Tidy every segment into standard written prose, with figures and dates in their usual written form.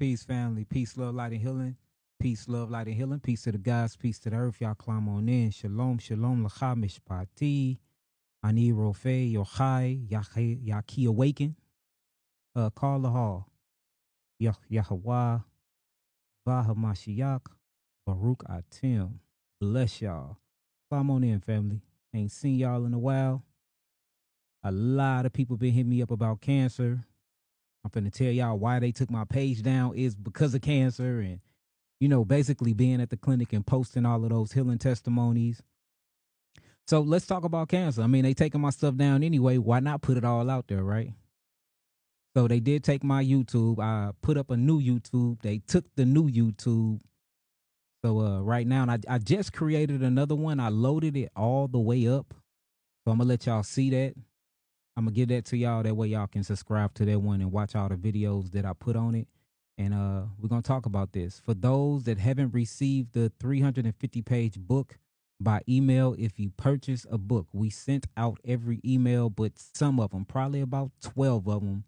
Peace, family. Peace, love, light, and healing. Peace, love, light, and healing. Peace to the gods. Peace to the earth. Y'all climb on in. Shalom, shalom, lacha mishpati. Ani rofe, yochai, yaki awaken. Call the hall. Yahweh, Vahamashiach, Baruch Atim. Bless y'all. Climb on in, family. Ain't seen y'all in a while. A lot of people been hitting me up about cancer. I'm finna tell y'all why they took my page down is because of cancer and basically being at the clinic and posting all of those healing testimonies. So let's talk about cancer. I mean, they taking my stuff down anyway. Why not put it all out there, right? So they did take my YouTube. I put up a new YouTube. They took the new YouTube. So right now, and I just created another one. I loaded it all the way up. So I'm gonna let y'all see that. I'm gonna give that to y'all. That way y'all can subscribe to that one and watch all the videos that I put on it. And we're gonna talk about this. For those that haven't received the 350 page book by email, if you purchase a book, we sent out every email, but some of them, probably about 12 of them,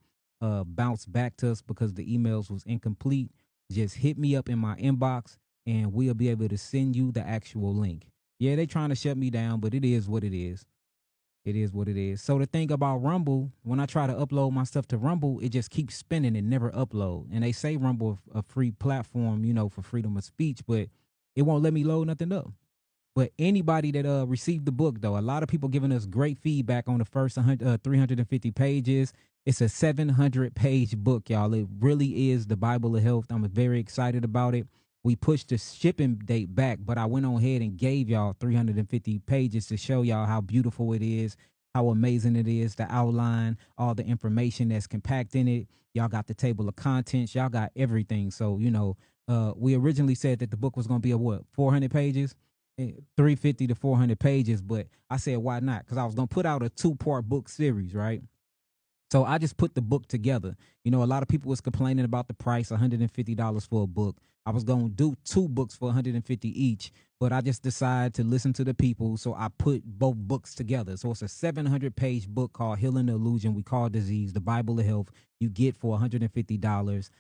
bounced back to us because the emails was incomplete. Just hit me up in my inbox and we'll be able to send you the actual link. Yeah, they trying to shut me down, but it is what it is. It is what it is. So the thing about Rumble, when I try to upload my stuff to Rumble, it just keeps spinning and never upload. And they say Rumble a free platform, for freedom of speech, but it won't let me load nothing up. But anybody that received the book, though, a lot of people giving us great feedback on the first 350 pages. It's a 700-page book, y'all. It really is the Bible of health. I'm very excited about it. We pushed the shipping date back, but I went on ahead and gave y'all 350 pages to show y'all how beautiful it is, how amazing it is, the outline, all the information that's compact in it. Y'all got the table of contents. Y'all got everything. So, we originally said that the book was going to be 400 pages? 350 to 400 pages, but I said, why not? Because I was going to put out a 2-part book series, right? So I just put the book together. A lot of people was complaining about the price, $150 for a book. I was going to do 2 books for $150 each, but I just decided to listen to the people, so I put both books together. So it's a 700-page book called Healing the Illusion We Call Disease, the Bible of Health. You get for $150.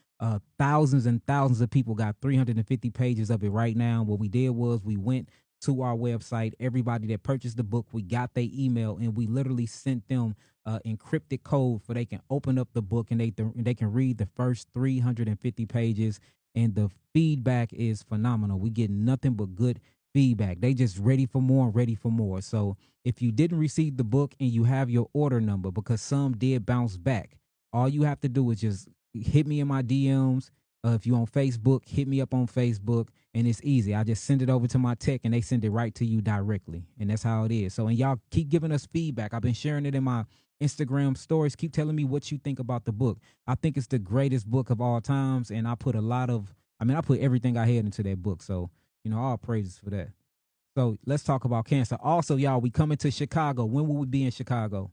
Thousands and thousands of people got 350 pages of it right now. What we did was we went to our website. Everybody that purchased the book, we got their email, and we literally sent them encrypted code for they can open up the book and they can read the first 350 pages. And the feedback is phenomenal. We get nothing but good feedback. They just ready for more and ready for more. So if you didn't receive the book and you have your order number, because some did bounce back, all you have to do is just hit me in my DMs. If you're on Facebook, hit me up on Facebook, and it's easy. I just send it over to my tech, and they send it right to you directly, and that's how it is. So, and y'all keep giving us feedback. I've been sharing it in my Instagram stories. Keep telling me what you think about the book. I think it's the greatest book of all times, and I put I put everything I had into that book. So, all praises for that. So let's talk about cancer. Also, y'all, we coming to Chicago. When will we be in Chicago?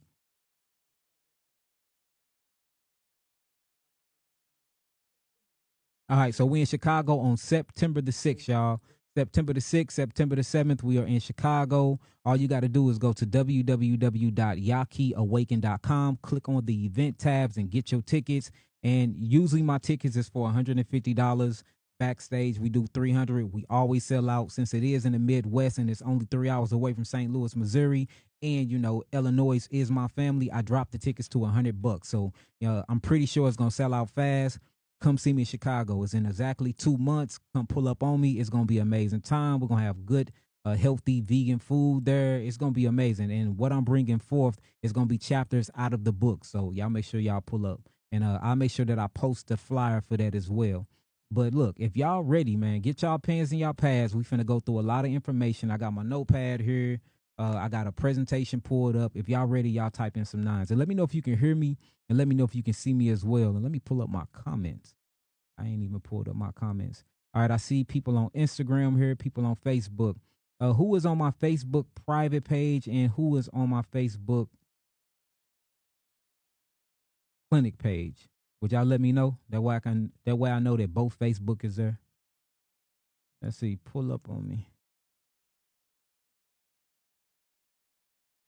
All right, so we in Chicago on September the 6th, y'all. September the 6th, September the 7th, we are in Chicago. All you got to do is go to www.yakiawaken.com, click on the event tabs and get your tickets. And usually my tickets is for $150. Backstage, we do 300. We always sell out since it is in the Midwest and it's only 3 hours away from St. Louis, Missouri. And, Illinois is my family. I dropped the tickets to $100. So, I'm pretty sure it's going to sell out fast. Come see me in Chicago. It's in exactly 2 months. Come pull up on me. It's going to be an amazing time. We're going to have good, healthy vegan food there. It's going to be amazing. And what I'm bringing forth is going to be chapters out of the book. So y'all make sure y'all pull up. And I'll make sure that I post the flyer for that as well. But look, if y'all ready, man, get y'all pens and y'all pads. We finna go through a lot of information. I got my notepad here. I got a presentation pulled up. If y'all ready, y'all type in some nines. And let me know if you can hear me, and let me know if you can see me as well. And let me pull up my comments. I ain't even pulled up my comments. All right, I see people on Instagram here, people on Facebook. Who is on my Facebook private page and who is on my Facebook clinic page? Would y'all let me know? That way I know that both Facebook is there. Let's see, pull up on me.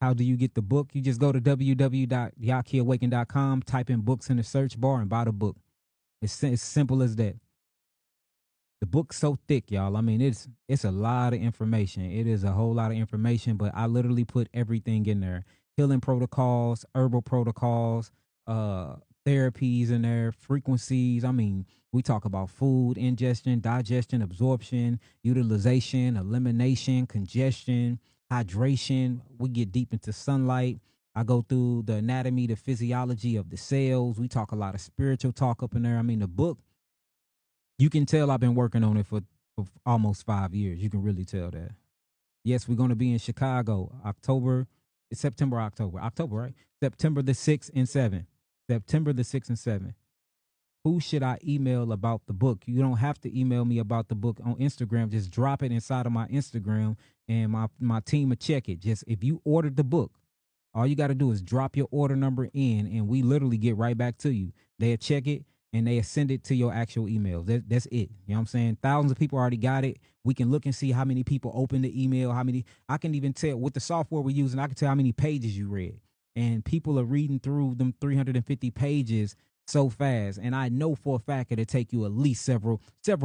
How do you get the book? You just go to www.yakiawaken.com, type in books in the search bar and buy the book. It's simple as that. The book's so thick, y'all. I mean, it's a lot of information. It is a whole lot of information, but I literally put everything in there. Healing protocols, herbal protocols, uh therapies in there, frequencies. I mean, we talk about food, ingestion, digestion, absorption, utilization, elimination, congestion, hydration. We get deep into sunlight. I go through the anatomy, the physiology of the cells. We talk a lot of spiritual talk up in there. I mean, the book, you can tell I've been working on it for almost 5 years. You can really tell that. Yes, we're going to be in Chicago, October, September, October, right? September the 6th and 7th. September the 6th and 7th. Who should I email about the book? You don't have to email me about the book on Instagram. Just drop it inside of my Instagram and my team will check it. Just if you ordered the book, all you got to do is drop your order number in, and we literally get right back to you. They'll check it and they send it to your actual email. That's it. You know what I'm saying? Thousands of people already got it. We can look and see how many people opened the email, how many. I can even tell with the software we're using, I can tell how many pages you read. And people are reading through them 350 pages so fast. And I know for a fact it'll take you at least several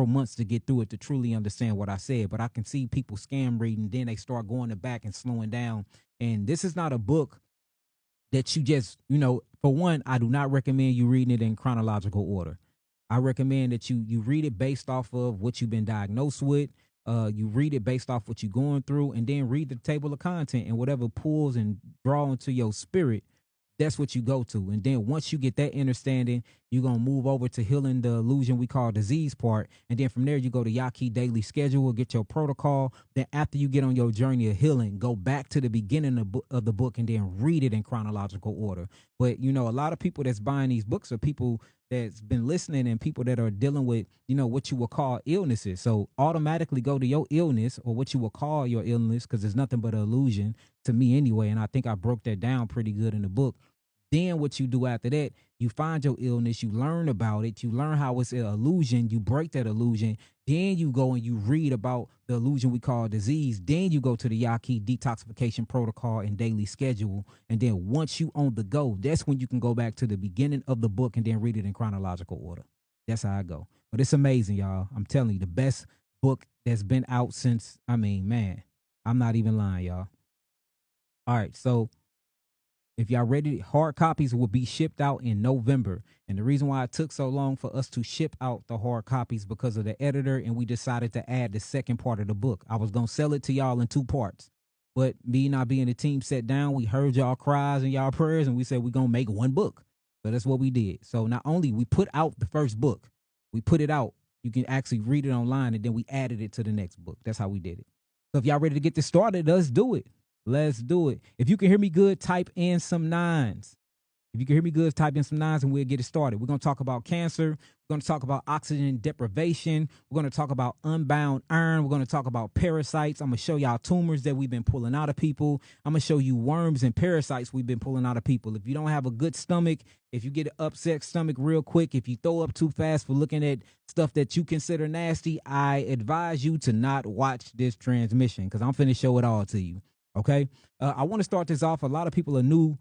months to get through it to truly understand what I said. But I can see people scam reading, then they start going to back and slowing down. And this is not a book that you just, for one, I do not recommend you reading it in chronological order. I recommend that you read it based off of what you've been diagnosed with. You read it based off what you're going through, and then read the table of content and whatever pulls and draw into your spirit, that's what you go to. And then once you get that understanding, you're going to move over to healing the illusion we call disease part. And then from there, you go to Yahki daily schedule, get your protocol. Then after you get on your journey of healing, go back to the beginning of the book and then read it in chronological order. But, a lot of people that's buying these books are people that's been listening and people that are dealing with, what you would call illnesses. So automatically go to your illness or what you would call your illness, because it's nothing but an illusion to me anyway. And I think I broke that down pretty good in the book. Then what you do after that, you find your illness, you learn about it, you learn how it's an illusion, you break that illusion. Then you go and you read about the illusion we call disease. Then you go to the Yahki detoxification protocol and daily schedule. And then once you on the go, that's when you can go back to the beginning of the book and then read it in chronological order. That's how I go. But it's amazing, y'all. I'm telling you, the best book that's been out since, man, I'm not even lying, y'all. All right, so if y'all ready, hard copies will be shipped out in November. And the reason why it took so long for us to ship out the hard copies because of the editor, and we decided to add the second part of the book. I was gonna sell it to y'all in two parts, but me not being the team sat down, we heard y'all cries and y'all prayers, and we said we're gonna make one book. So that's what we did. So not only we put out the first book, we put it out. You can actually read it online, and then we added it to the next book. That's how we did it. So if y'all ready to get this started, let's do it. Let's do it. If you can hear me good, type in some nines. If you can hear me good, type in some nines and we'll get it started. We're going to talk about cancer. We're going to talk about oxygen deprivation. We're going to talk about unbound iron. We're going to talk about parasites. I'm going to show y'all tumors that we've been pulling out of people. I'm going to show you worms and parasites we've been pulling out of people. If you don't have a good stomach, if you get an upset stomach real quick, if you throw up too fast for looking at stuff that you consider nasty, I advise you to not watch this transmission because I'm finna show it all to you. Okay? I want to start this off. A lot of people are new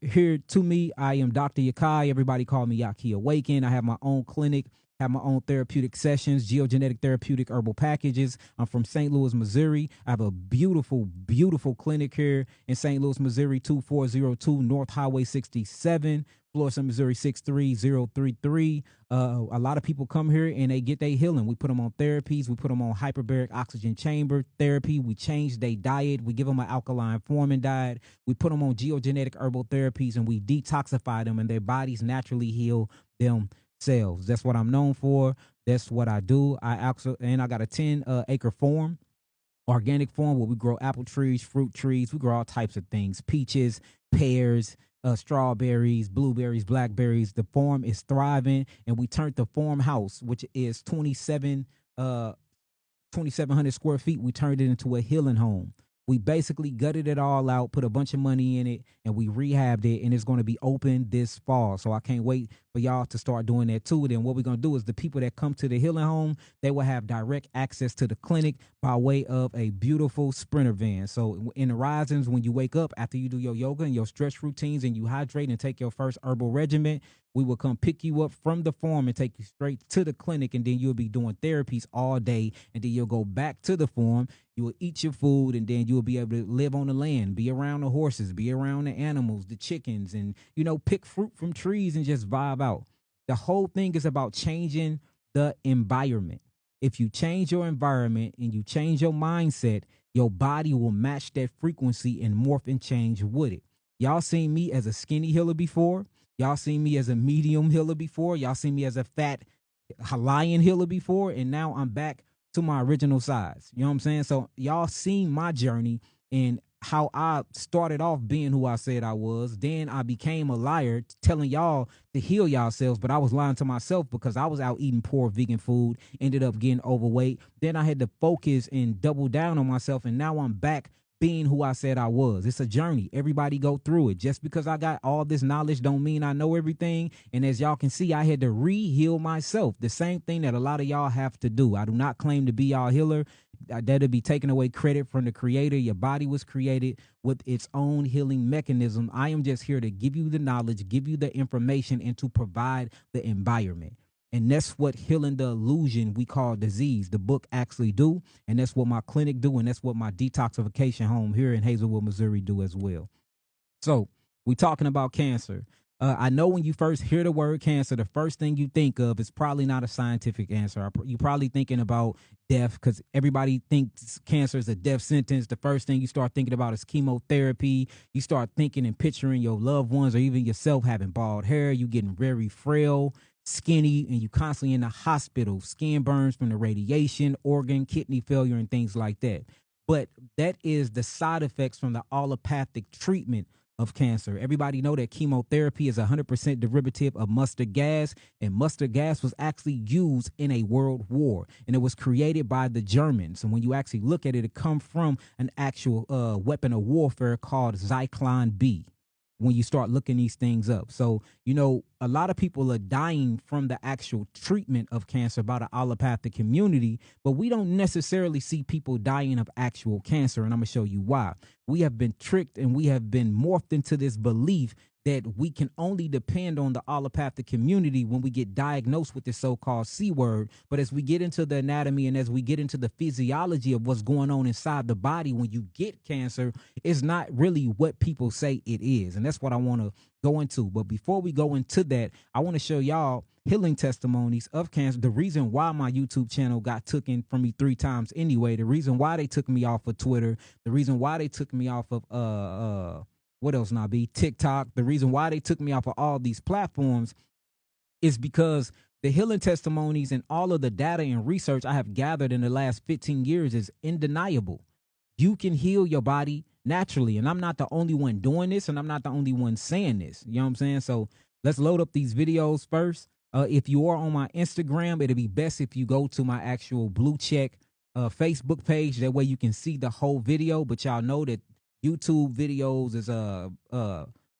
here to me. I am Dr. Yahki. Everybody call me Yahki Awaken. I have my own clinic, have my own therapeutic sessions, geogenetic therapeutic herbal packages. I'm from St. Louis, Missouri. I have a beautiful, beautiful clinic here in St. Louis, Missouri, 2402 North Highway 67. Florissant, Missouri 63033. A lot of people come here and they get their healing. We put them on therapies. We put them on hyperbaric oxygen chamber therapy. We change their diet. We give them an alkaline forming diet. We put them on geogenetic herbal therapies and we detoxify them and their bodies naturally heal themselves. That's what I'm known for. That's what I do. I got a 10-acre farm. Organic farm where we grow apple trees, fruit trees. We grow all types of things, peaches, pears, strawberries, blueberries, blackberries. The farm is thriving, and we turned the farmhouse, which is 2,700 square feet. We turned it into a healing home. We basically gutted it all out, put a bunch of money in it, and we rehabbed it, and it's going to be open this fall. So I can't wait for y'all to start doing that too. Then what we're gonna do is the people that come to the healing home, they will have direct access to the clinic by way of a beautiful Sprinter van. So in the risings, when you wake up after you do your yoga and your stretch routines and you hydrate and take your first herbal regimen, we will come pick you up from the farm and take you straight to the clinic, and then you'll be doing therapies all day, and then you'll go back to the farm. You will eat your food, and then you'll be able to live on the land, be around the horses, be around the animals, the chickens, and pick fruit from trees and just vibe out. The whole thing is about changing the environment. If you change your environment and you change your mindset, your body will match that frequency and morph and change with it. Y'all seen me as a skinny healer before. Y'all seen me as a medium healer before. Y'all seen me as a fat lion healer before. And now I'm back to my original size. You know what I'm saying? So y'all seen my journey and how I started off being who I said I was. Then I became a liar telling y'all to heal yourselves, but I was lying to myself because I was out eating poor vegan food, ended up getting overweight. Then I had to focus and double down on myself, and now I'm back being who I said I was. It's a journey. Everybody go through it. Just because I got all this knowledge don't mean I know everything. And as y'all can see, I had to re-heal myself. The same thing that a lot of y'all have to do. I do not claim to be y'all healer. That'll be taking away credit from the creator. Your body was created with its own healing mechanism. I am just here to give you the knowledge, give you the information, and to provide the environment. And that's what healing the illusion we call disease, the book actually do. And that's what my clinic do. And that's what my detoxification home here in Hazelwood, Missouri do as well. So we talking about cancer. I know when you first hear the word cancer, the first thing you think of is probably not a scientific answer. You're probably thinking about death because everybody thinks cancer is a death sentence. The first thing you start thinking about is chemotherapy. You start thinking and picturing your loved ones or even yourself having bald hair. You getting very frail, skinny, and you constantly in the hospital, skin burns from the radiation, organ, kidney failure, and things like that. But that is the side effects from the allopathic treatment of cancer. Everybody know that chemotherapy is 100% derivative of mustard gas, and mustard gas was actually used in a world war, and it was created by the Germans. And when you actually look at it, it comes from an actual weapon of warfare called Zyklon B. When you start looking these things up. So, a lot of people are dying from the actual treatment of cancer by the allopathic community, but we don't necessarily see people dying of actual cancer. And I'm going to show you why. We have been tricked and we have been morphed into this belief that we can only depend on the allopathic community when we get diagnosed with the so-called C word. But as we get into the anatomy and as we get into the physiology of what's going on inside the body when you get cancer, it's not really what people say it is. And that's what I want to go into. But before we go into that, I want to show y'all healing testimonies of cancer. The reason why my YouTube channel got taken from me 3 times anyway, the reason why they took me off of Twitter, the reason why they took me off of what else not be TikTok. The reason why they took me off of all these platforms is because the healing testimonies and all of the data and research I have gathered in the last 15 years is undeniable. You can heal your body naturally. And I'm not the only one doing this, and I'm not the only one saying this. You know what I'm saying? So let's load up these videos first. If you are on my Instagram, it'll be best if you go to my actual blue check Facebook page. That way you can see the whole video. But y'all know that YouTube videos is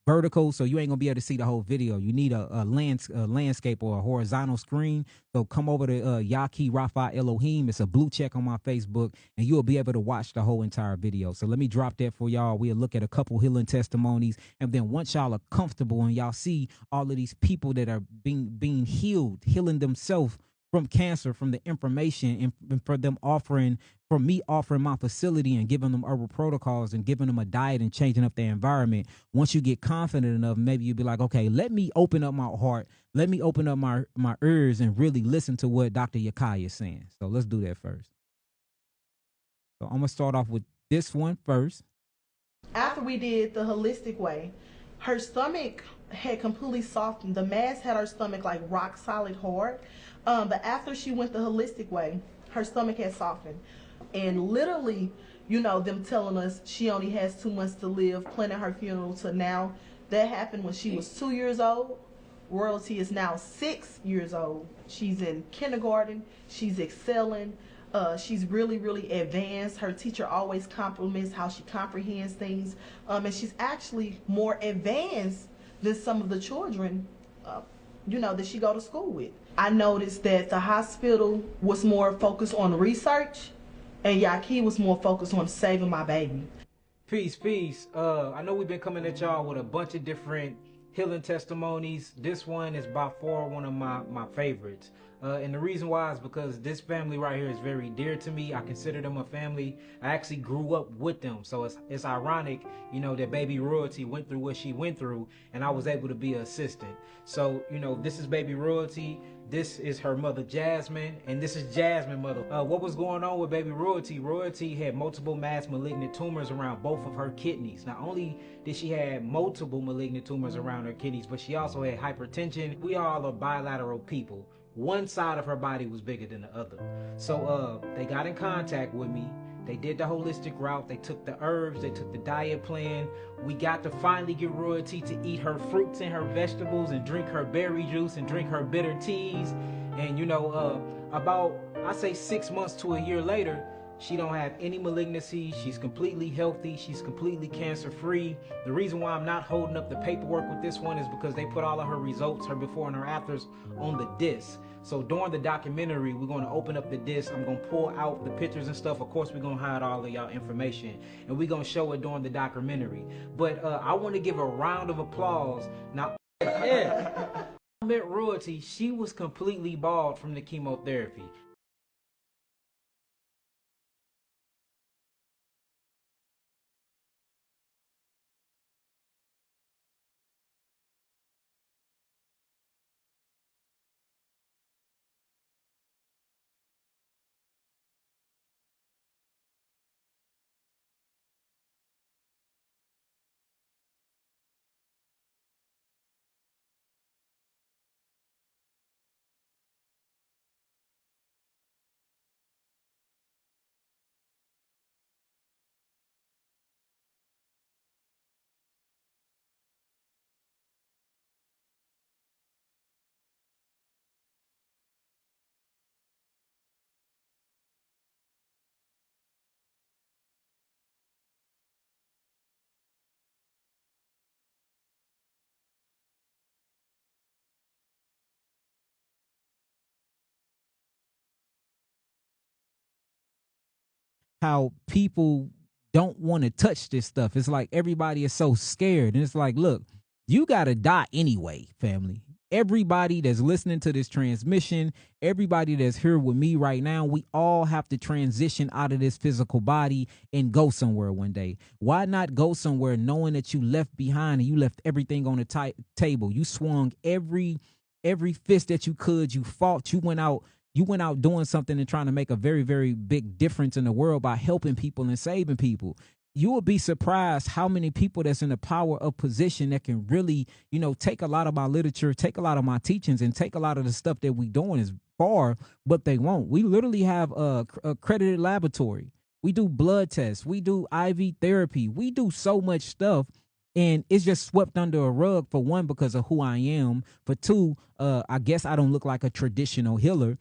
vertical, so you ain't gonna be able to see the whole video. You need a landscape or a horizontal screen. So come over to Yahki Rafa Elohim. It's a blue check on my Facebook, and you'll be able to watch the whole entire video. So let me drop that for y'all. We'll look at a couple healing testimonies, and then once y'all are comfortable and y'all see all of these people that are being healed, healing themselves from cancer, from the information, and for them offering, for me offering my facility and giving them herbal protocols and giving them a diet and changing up their environment. Once you get confident enough, maybe you'll be like, okay, let me open up my heart. Let me open up my ears and really listen to what Dr. Yahki is saying. So let's do that first. So I'm going to start off with this one first. After we did the holistic way, her stomach had completely softened. The mask had her stomach like rock solid hard. But after she went the holistic way, her stomach had softened. And literally, them telling us she only has 2 months to live, planning her funeral to now. That happened when she was 2 years old. Royalty is now 6 years old. She's in kindergarten. She's excelling. She's really, really advanced. Her teacher always compliments how she comprehends things. And she's actually more advanced than some of the children that she go to school with. I noticed that the hospital was more focused on research and Yahki was more focused on saving my baby. Peace, peace. I know we've been coming at y'all with a bunch of different healing testimonies. This one is by far one of my favorites. And the reason why is because this family right here is very dear to me. I consider them a family. I actually grew up with them. So it's ironic, that baby Royalty went through what she went through and I was able to be an assistant. So, this is baby Royalty. This is her mother Jasmine, and this is Jasmine mother. What was going on with baby Royalty? Royalty had multiple mass malignant tumors around both of her kidneys. Not only did she have multiple malignant tumors around her kidneys, but she also had hypertension. We all are bilateral people. One side of her body was bigger than the other. So they got in contact with me. They did the holistic route. They took the herbs. They took the diet plan. We got to finally get Royalty to eat her fruits and her vegetables and drink her berry juice and drink her bitter teas. And about, I say 6 months to a year later, she don't have any malignancy. She's completely healthy. She's completely cancer free. The reason why I'm not holding up the paperwork with this one is because they put all of her results, her before and her afters, on the disc. So during the documentary, we're going to open up the disc. I'm going to pull out the pictures and stuff. Of course, we're going to hide all of y'all information, and we're going to show it during the documentary. But I want to give a round of applause. Now, yeah, I met Royalty. She was completely bald from the chemotherapy. How people don't want to touch this stuff. It's like everybody is so scared. And it's like, look, you got to die anyway, family. Everybody that's listening to this transmission, everybody that's here with me right now, we all have to transition out of this physical body and go somewhere one day. Why not go somewhere knowing that you left behind and you left everything on the table? You swung every fist that you could. You fought. You went out doing something and trying to make a very, very big difference in the world by helping people and saving people. You will be surprised how many people that's in the power of position that can really, take a lot of my literature, take a lot of my teachings, and take a lot of the stuff that we doing is far, but they won't. We literally have a accredited laboratory. We do blood tests. We do IV therapy. We do so much stuff. And it's just swept under a rug, for one, because of who I am. For two, I guess I don't look like a traditional healer.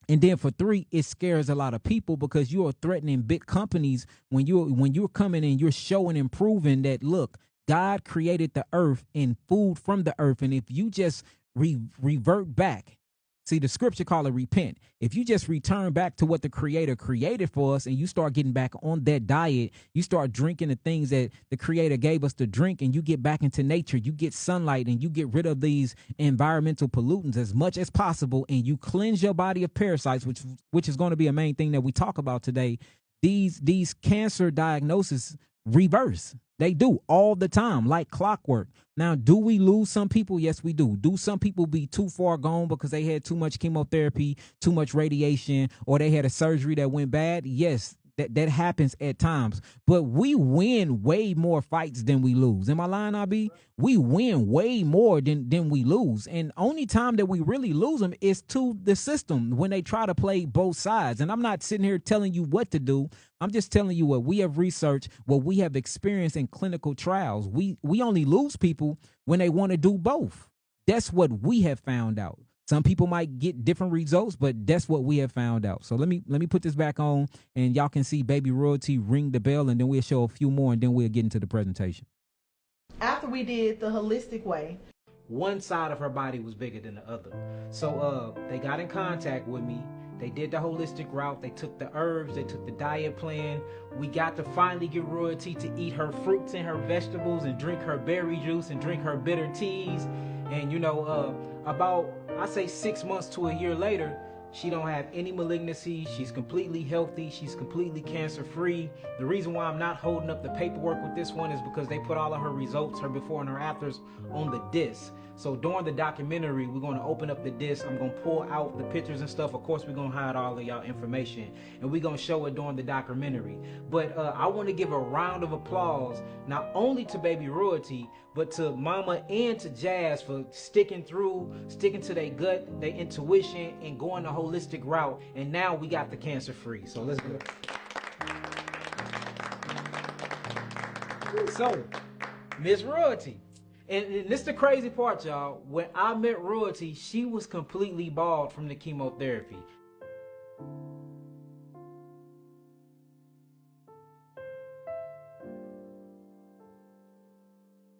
And then for three, it scares a lot of people because you are threatening big companies when you're coming and you're showing and proving that, look, God created the earth and food from the earth. And if you just revert back, see, the scripture call it repent. If you just return back to what the creator created for us and you start getting back on that diet, you start drinking the things that the creator gave us to drink, and you get back into nature, you get sunlight, and you get rid of these environmental pollutants as much as possible, and you cleanse your body of parasites, which is going to be a main thing that we talk about today. These cancer diagnoses reverse. They do all the time, like clockwork. Now, do we lose some people? Yes, we do. Do some people be too far gone because they had too much chemotherapy, too much radiation, or they had a surgery that went bad? Yes, that happens at times. But we win way more fights than we lose. Am I lying, IB? We win way more than we lose. And only time that we really lose them is to the system when they try to play both sides. And I'm not sitting here telling you what to do. I'm just telling you what we have researched, what we have experienced in clinical trials. We only lose people when they want to do both. That's what we have found out. Some people might get different results, but that's what we have found out. So let me put this back on, and y'all can see baby Royalty ring the bell, and then we'll show a few more, and then we'll get into the presentation. After we did the holistic way, one side of her body was bigger than the other. So they got in contact with me. They did the holistic route. They took the herbs. They took the diet plan. We got to finally get Royalty to eat her fruits and her vegetables and drink her berry juice and drink her bitter teas. And you know, about, I say 6 months to a year later, she don't have any malignancy. She's completely healthy. She's completely cancer free. The reason why I'm not holding up the paperwork with this one is because they put all of her results, her before and her afters, on the disc. So during the documentary, we're going to open up the disc. I'm going to pull out the pictures and stuff. Of course, we're going to hide all of y'all information, and we're going to show it during the documentary. But I want to give a round of applause, not only to baby Royalty, but to Mama and to Jazz for sticking to their gut, their intuition, and going the holistic route. And now we got the cancer free. So let's go. So, Miss Royalty. And this is the crazy part, y'all. When I met Royalty, she was completely bald from the chemotherapy.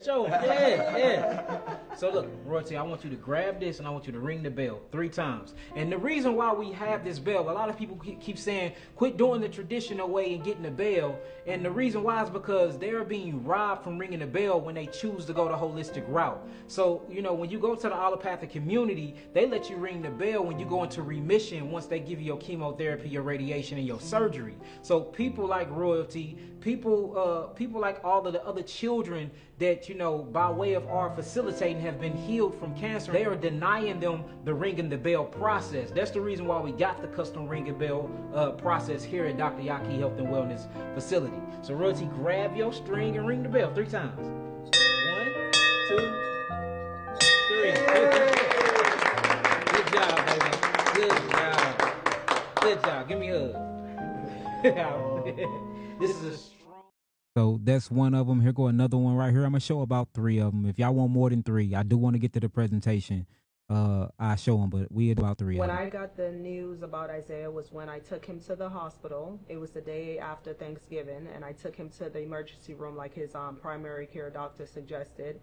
So, yeah. So look, Royalty, I want you to grab this and I want you to ring the bell 3 times. And the reason why we have this bell, a lot of people keep saying, quit doing the traditional way and getting the bell. And the reason why is because they're being robbed from ringing the bell when they choose to go the holistic route. So, you know, when you go to the allopathic community, they let you ring the bell when you go into remission once they give you your chemotherapy, your radiation, and your surgery. So people like Royalty, people like all of the other children that, you know, by way of our facilitating have been healed from cancer, they are denying them the ringing the bell process. That's the reason why we got the custom ringing bell process here at Dr. Yahki Health and Wellness Facility. So Royalty, grab your string and ring the bell 3 times. 1, 2, 3. Good job, baby. Good job. Good job. Give me a hug. This is a strong. So that's one of them. Here go another one right here. I'm gonna show about 3 of them. If y'all want more than 3, I do want to get to the presentation. I show them, but we had about 3 When of them. I got the news about Isaiah was when I took him to the hospital. It was the day after Thanksgiving, and I took him to the emergency room like his primary care doctor suggested.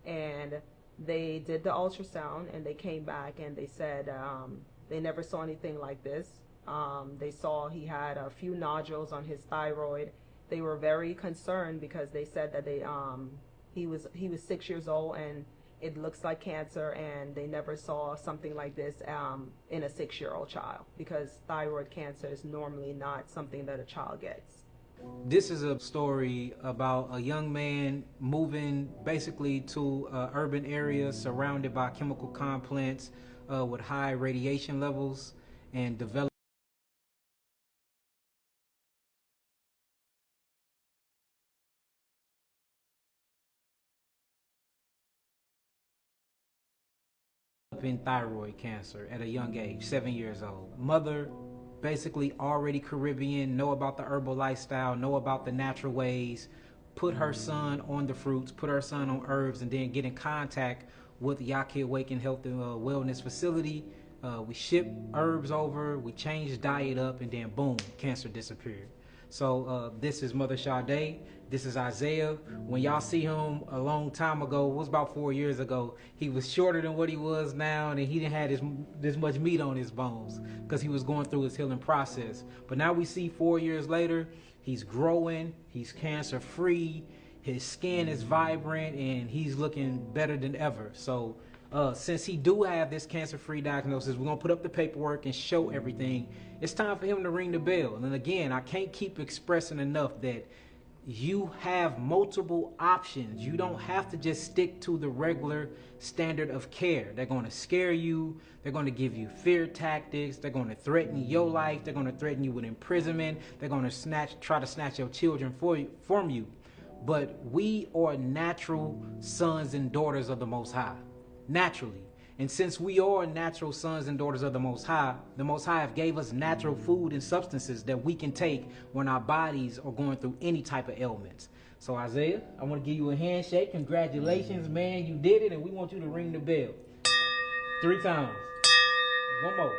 And they did the ultrasound, and they came back and they said they never saw anything like this. They saw he had a few nodules on his thyroid. They were very concerned because they said that he was 6 years old and it looks like cancer, and they never saw something like this in a 6-year-old child, because thyroid cancer is normally not something that a child gets. This is a story about a young man moving basically to an urban area surrounded by chemical complex with high radiation levels and developing thyroid cancer at a young age, 7 years old. Mother, basically already Caribbean, know about the herbal lifestyle, know about the natural ways, put her son on the fruits, put her son on herbs, and then get in contact with Yahki Awaken Health and Wellness Facility. We ship herbs over, we changed diet up, and then boom, cancer disappeared. So this is Mother Sade. This is Isaiah. When y'all see him a long time ago, it was about 4 years ago, he was shorter than what he was now, and he didn't have this much meat on his bones because he was going through his healing process. But now we see 4 years later, he's growing, he's cancer free, his skin is vibrant, and he's looking better than ever. So since he do have this cancer-free diagnosis, we're going to put up the paperwork and show everything. It's time for him to ring the bell. And again, I can't keep expressing enough that you have multiple options. You don't have to just stick to the regular standard of care. They're going to scare you. They're going to give you fear tactics. They're going to threaten your life. They're going to threaten you with imprisonment. They're going to try to snatch your children from you. But we are natural sons and daughters of the Most High. Naturally. And since we are natural sons and daughters of the Most High have gave us natural food and substances that we can take when our bodies are going through any type of ailments. So Isaiah, I want to give you a handshake. Congratulations, man. You did it, and we want you to ring the bell 3 times. One more.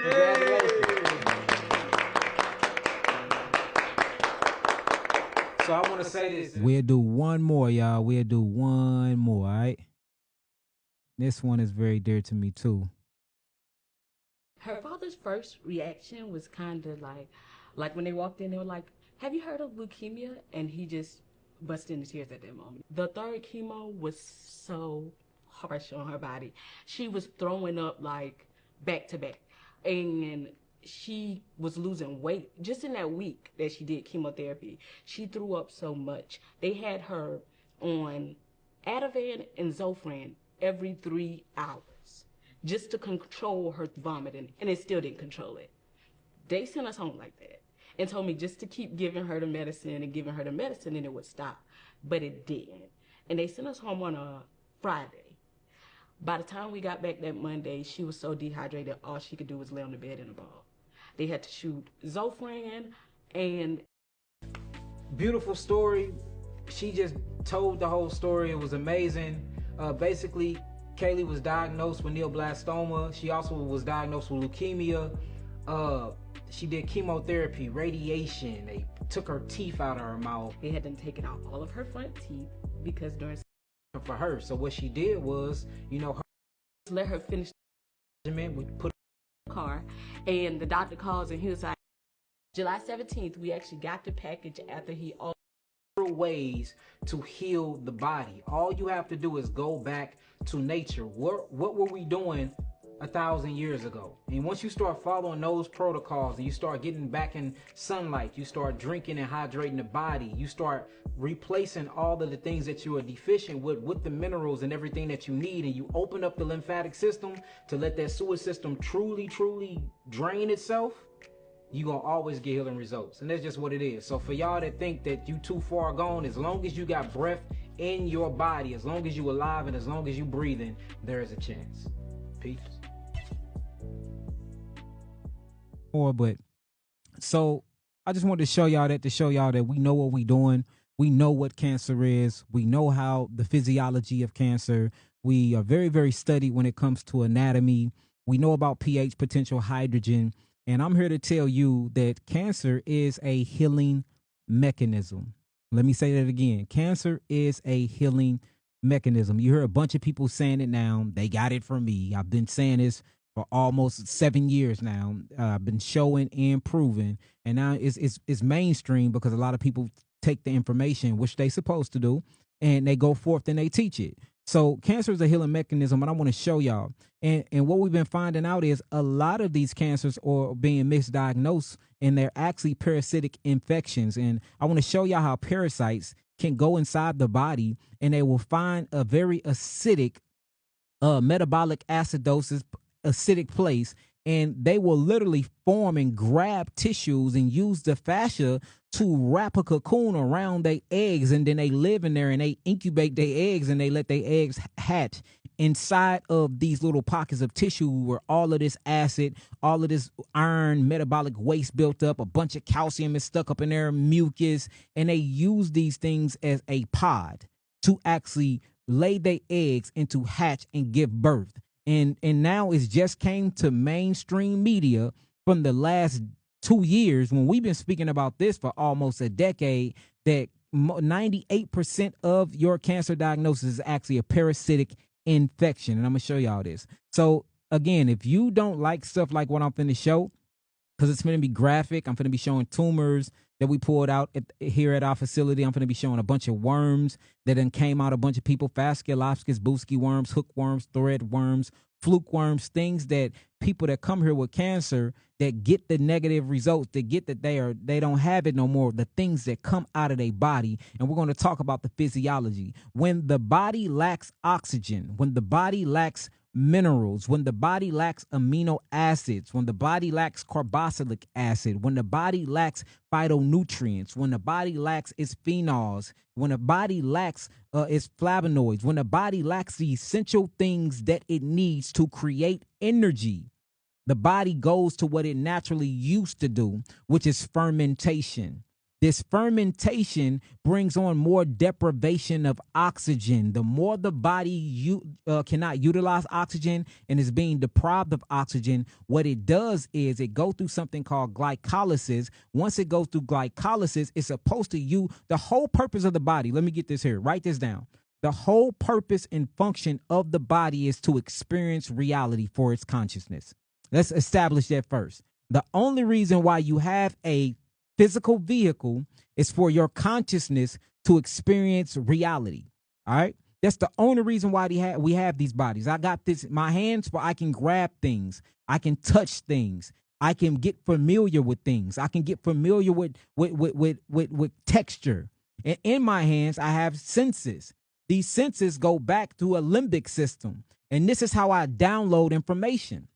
Congratulations. So I want to say this. We'll do one more, y'all. We'll do one more, all right? This one is very dear to me too. Her father's first reaction was kind of like when they walked in, they were like, "Have you heard of leukemia?" And he just busted into tears at that moment. The third chemo was so harsh on her body. She was throwing up like back to back, and she was losing weight just in that week that she did chemotherapy. She threw up so much. They had her on Ativan and Zofran every 3 hours just to control her vomiting, and it still didn't control it. They sent us home like that and told me just to keep giving her the medicine and giving her the medicine and it would stop, but it didn't. And they sent us home on a Friday. By the time we got back that Monday, she was so dehydrated, all she could do was lay on the bed in a ball. They had to shoot Zofran and... Beautiful story. She just told the whole story. It was amazing. Basically, Kaylee was diagnosed with neoblastoma. She also was diagnosed with leukemia. She did chemotherapy, radiation. They took her teeth out of her mouth. They had them taken out all of her front teeth because during... For her. So what she did was, her let her finish we put the car, and the doctor calls and he was like, July 17th, we actually got the package after he all ways to heal the body. All you have to do is go back to nature. What were we doing 1,000 years ago? And once you start following those protocols and you start getting back in sunlight, you start drinking and hydrating the body, you start replacing all of the things that you are deficient with the minerals and everything that you need, and you open up the lymphatic system to let that sewer system truly drain itself, you're gonna always get healing results. And that's just what it is. So for y'all that think that you too far gone, as long as you got breath in your body, as long as you alive and as long as you breathing, there is a chance. Peace. But so I just wanted to show y'all that we know what we doing. We know what cancer is. We know how the physiology of cancer. We are very, very studied when it comes to anatomy. We know about pH, potential hydrogen. And I'm here to tell you that cancer is a healing mechanism. Let me say that again. Cancer is a healing mechanism. You hear a bunch of people saying it now. They got it from me. I've been saying this for almost 7 years now. I've been showing and proving. And now it's mainstream because a lot of people take the information, which they supposed to do, and they go forth and they teach it. So cancer is a healing mechanism, and I want to show y'all. And what we've been finding out is a lot of these cancers are being misdiagnosed, and they're actually parasitic infections. And I want to show y'all how parasites can go inside the body, and they will find a very acidic, metabolic acidosis, acidic place, and they will literally form and grab tissues and use the fascia to wrap a cocoon around their eggs, and then they live in there and they incubate their eggs and they let their eggs hatch inside of these little pockets of tissue where all of this acid, all of this iron, metabolic waste built up, a bunch of calcium is stuck up in there, mucus, and they use these things as a pod to actually lay their eggs and to hatch and give birth. And now it's just came to mainstream media from the last 2 years, when we've been speaking about this for almost a decade, that 98% of your cancer diagnosis is actually a parasitic infection. And I'm going to show y'all this. So again, if you don't like stuff like what I'm finna show, because it's going to be graphic, I'm going to be showing tumors that we pulled out here at our facility. I'm going to be showing a bunch of worms that then came out, a bunch of people, Phascolopsis, Booski worms, hookworms, thread worms, fluke worms, things that people that come here with cancer that get the negative results, that get that they don't have it no more, the things that come out of their body. And we're going to talk about the physiology. When the body lacks oxygen, when the body lacks minerals, when the body lacks amino acids, when the body lacks carboxylic acid, when the body lacks phytonutrients, when the body lacks its phenols, when the body lacks its flavonoids, when the body lacks the essential things that it needs to create energy, the body goes to what it naturally used to do, which is fermentation. This fermentation brings on more deprivation of oxygen. The more the body cannot utilize oxygen and is being deprived of oxygen, what it does is it goes through something called glycolysis. Once it goes through glycolysis, it's supposed to use the whole purpose of the body. Let me get this here. Write this down. The whole purpose and function of the body is to experience reality for its consciousness. Let's establish that first. The only reason why you have a physical vehicle is for your consciousness to experience reality. All right. That's the only reason why we have these bodies. I got this, my hands, where I can grab things. I can touch things. I can get familiar with things. I can get familiar with texture. And in my hands, I have senses. These senses go back to a limbic system. And this is how I download information.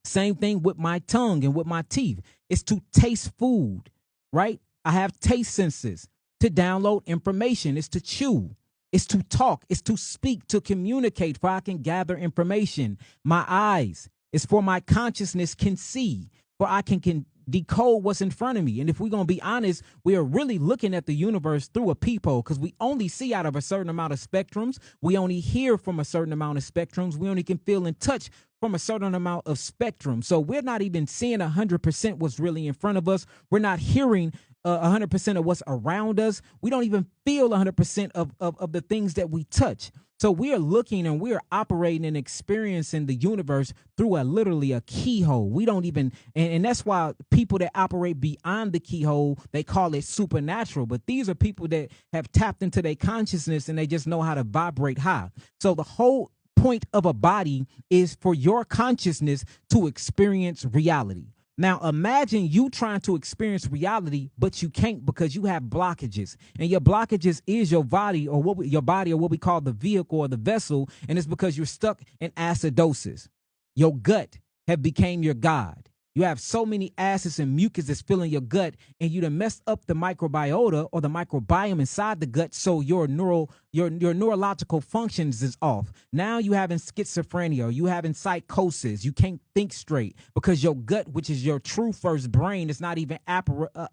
Same thing with my tongue and with my teeth. It's to taste food, right? I have taste senses. To download information. It's to chew. It's to talk. It's to speak, to communicate, for I can gather information. My eyes is for my consciousness can see, for I can decode what's in front of me. And if we're going to be honest, we are really looking at the universe through a peephole, because we only see out of a certain amount of spectrums. We only hear from a certain amount of spectrums. We only can feel and touch from a certain amount of spectrum. So we're not even seeing 100% what's really in front of us. We're not hearing 100% of what's around us. We don't even feel 100% of the things that we touch. So we are looking and we are operating and experiencing the universe through literally a keyhole. We don't even, and that's why people that operate beyond the keyhole, they call it supernatural. But these are people that have tapped into their consciousness and they just know how to vibrate high. So the whole point of a body is for your consciousness to experience reality. Now, imagine you trying to experience reality, but you can't because you have blockages. And your blockages is your body or what we call the vehicle or the vessel. And it's because you're stuck in acidosis. Your gut have became your God. You have so many acids and mucus that's filling your gut, and you done messed up the microbiota or the microbiome inside the gut, so your neurological functions is off. Now you having schizophrenia, you having psychosis. You can't think straight because your gut, which is your true first brain, is not even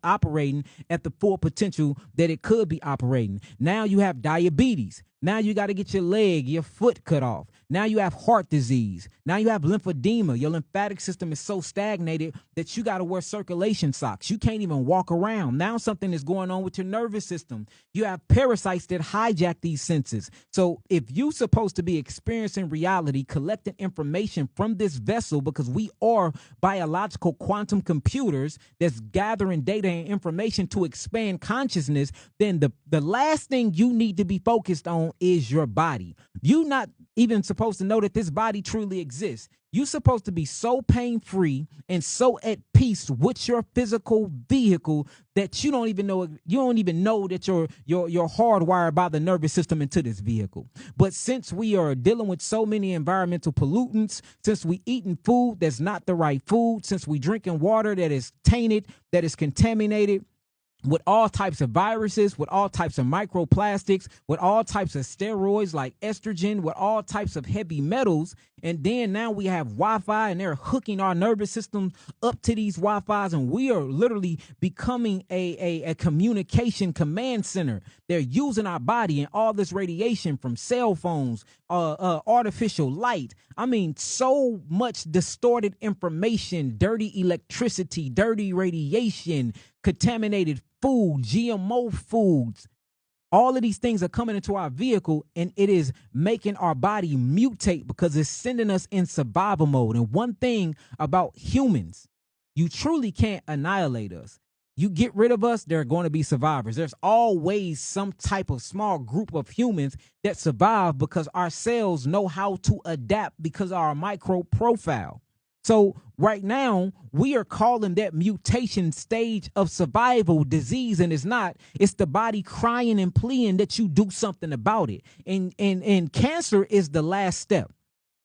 operating at the full potential that it could be operating. Now you have diabetes. Now you got to get your leg, your foot cut off. Now you have heart disease. Now you have lymphedema. Your lymphatic system is so stagnated that you got to wear circulation socks. You can't even walk around. Now something is going on with your nervous system. You have parasites that hijack these senses. So if you're supposed to be experiencing reality, collecting information from this vessel, because we are biological quantum computers that's gathering data and information to expand consciousness, then the last thing you need to be focused on is your body. You're not even supposed to know that this body truly exists. You're supposed to be so pain-free and so at peace with your physical vehicle that you don't even know that you're hardwired by the nervous system into this vehicle. But since we are dealing with so many environmental pollutants, since we eating food that's not the right food, since we drinking water that is tainted, that is contaminated with all types of viruses, with all types of microplastics, with all types of steroids like estrogen, with all types of heavy metals. And then now we have Wi-Fi, and they're hooking our nervous system up to these Wi-Fis, and we are literally becoming a communication command center. They're using our body and all this radiation from cell phones, artificial light. I mean, so much distorted information, dirty electricity, dirty radiation, contaminated food, GMO foods. All of these things are coming into our vehicle, and it is making our body mutate because it's sending us in survival mode. And one thing about humans, you truly can't annihilate us. You get rid of us, there are going to be survivors. There's always some type of small group of humans that survive because our cells know how to adapt because of our micro profile. So right now, we are calling that mutation stage of survival disease, and it's not. It's the body crying and pleading that you do something about it. And cancer is the last step.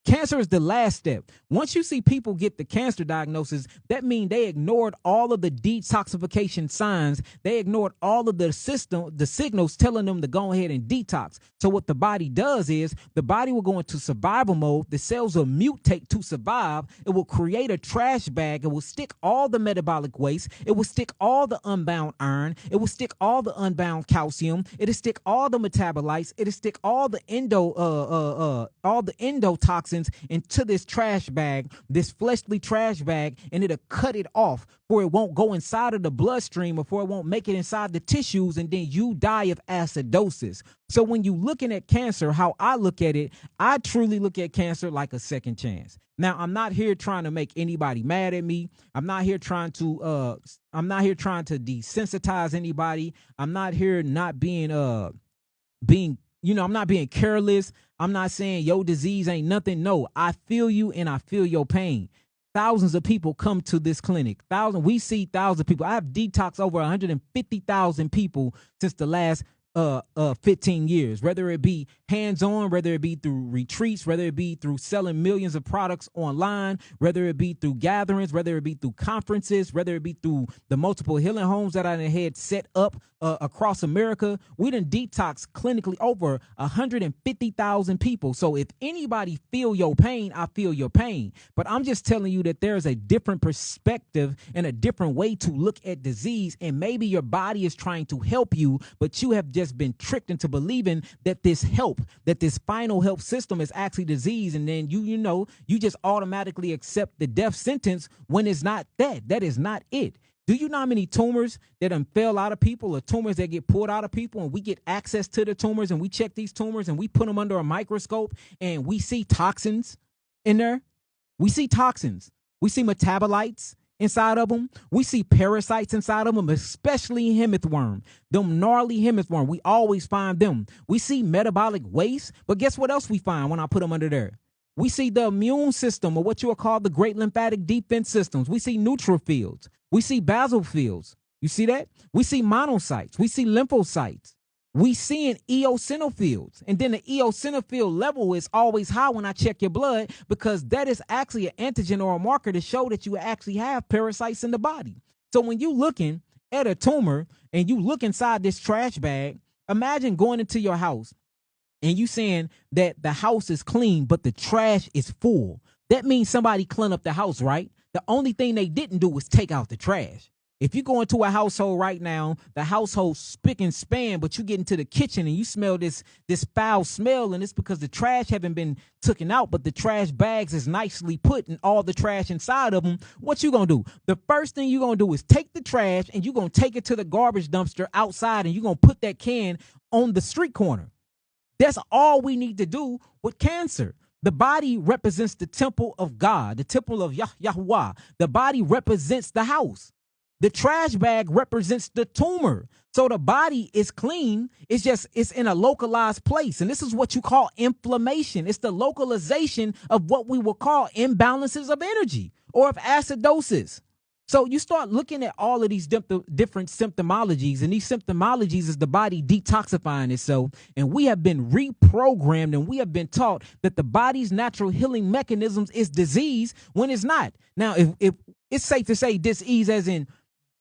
Cancer is the last step. Once you see people get the cancer diagnosis, that means they ignored all of the detoxification signs. They ignored all of the signals telling them to go ahead and detox. So what the body does is the body will go into survival mode. The cells will mutate to survive. It will create a trash bag. It will stick all the metabolic waste. It will stick all the unbound iron. It will stick all the unbound calcium. It'll stick all the metabolites. It'll stick all the endotoxins toxins into this trash bag, this fleshly trash bag, and it'll cut it off for it won't go inside of the bloodstream or for it won't make it inside the tissues, and then you die of acidosis. So when you looking at cancer, how I look at it, I truly look at cancer like a second chance. Now, I'm not here trying to make anybody mad at me. I'm not here trying to desensitize anybody. I'm not here not being I'm not being careless. I'm not saying your disease ain't nothing. No, I feel you and I feel your pain. Thousands of people come to this clinic. We see thousands of people. I have detoxed over 150,000 people since the last 15 years, whether it be hands-on, whether it be through retreats, whether it be through selling millions of products online, whether it be through gatherings, whether it be through conferences, whether it be through the multiple healing homes that I had set up across America. We done detox clinically over 150,000 people. So if anybody feel your pain, I feel your pain. But I'm just telling you that there's a different perspective and a different way to look at disease. And maybe your body is trying to help you, but you have just been tricked into believing that this final health system is actually disease. And then you just automatically accept the death sentence when it's not that. That is not it. Do you know how many tumors that done fell out of people or tumors that get pulled out of people, and we get access to the tumors and we check these tumors and we put them under a microscope and we see toxins in there? We see toxins. We see metabolites inside of them. We see parasites inside of them, especially hemithworm. Them gnarly hemithworm, we always find them. We see metabolic waste, but guess what else we find when I put them under there? We see the immune system, or what you will call the great lymphatic defense systems. We see neutrophils. We see basophils. You see that? We see monocytes. We see lymphocytes. We see in eosinophils. And then the eosinophil level is always high when I check your blood, because that is actually an antigen or a marker to show that you actually have parasites in the body. So when you looking at a tumor and you look inside this trash bag, imagine going into your house and you saying that the house is clean, but the trash is full. That means somebody cleaned up the house, right? The only thing they didn't do was take out the trash. If you go into a household right now, the household spick and span, but you get into the kitchen and you smell this foul smell, and it's because the trash haven't been taken out, but the trash bags is nicely put and all the trash inside of them. What you gonna do? The first thing you gonna do is take the trash and you gonna take it to the garbage dumpster outside, and you gonna put that can on the street corner. That's all we need to do with cancer. The body represents the temple of God, the temple of Yahuwah. The body represents the house. The trash bag represents the tumor. So the body is clean. It's in a localized place. And this is what you call inflammation. It's the localization of what we will call imbalances of energy or of acidosis. So you start looking at all of these different symptomologies, and these symptomologies is the body detoxifying itself. And we have been reprogrammed, and we have been taught that the body's natural healing mechanisms is disease when it's not. Now, if it's safe to say disease as in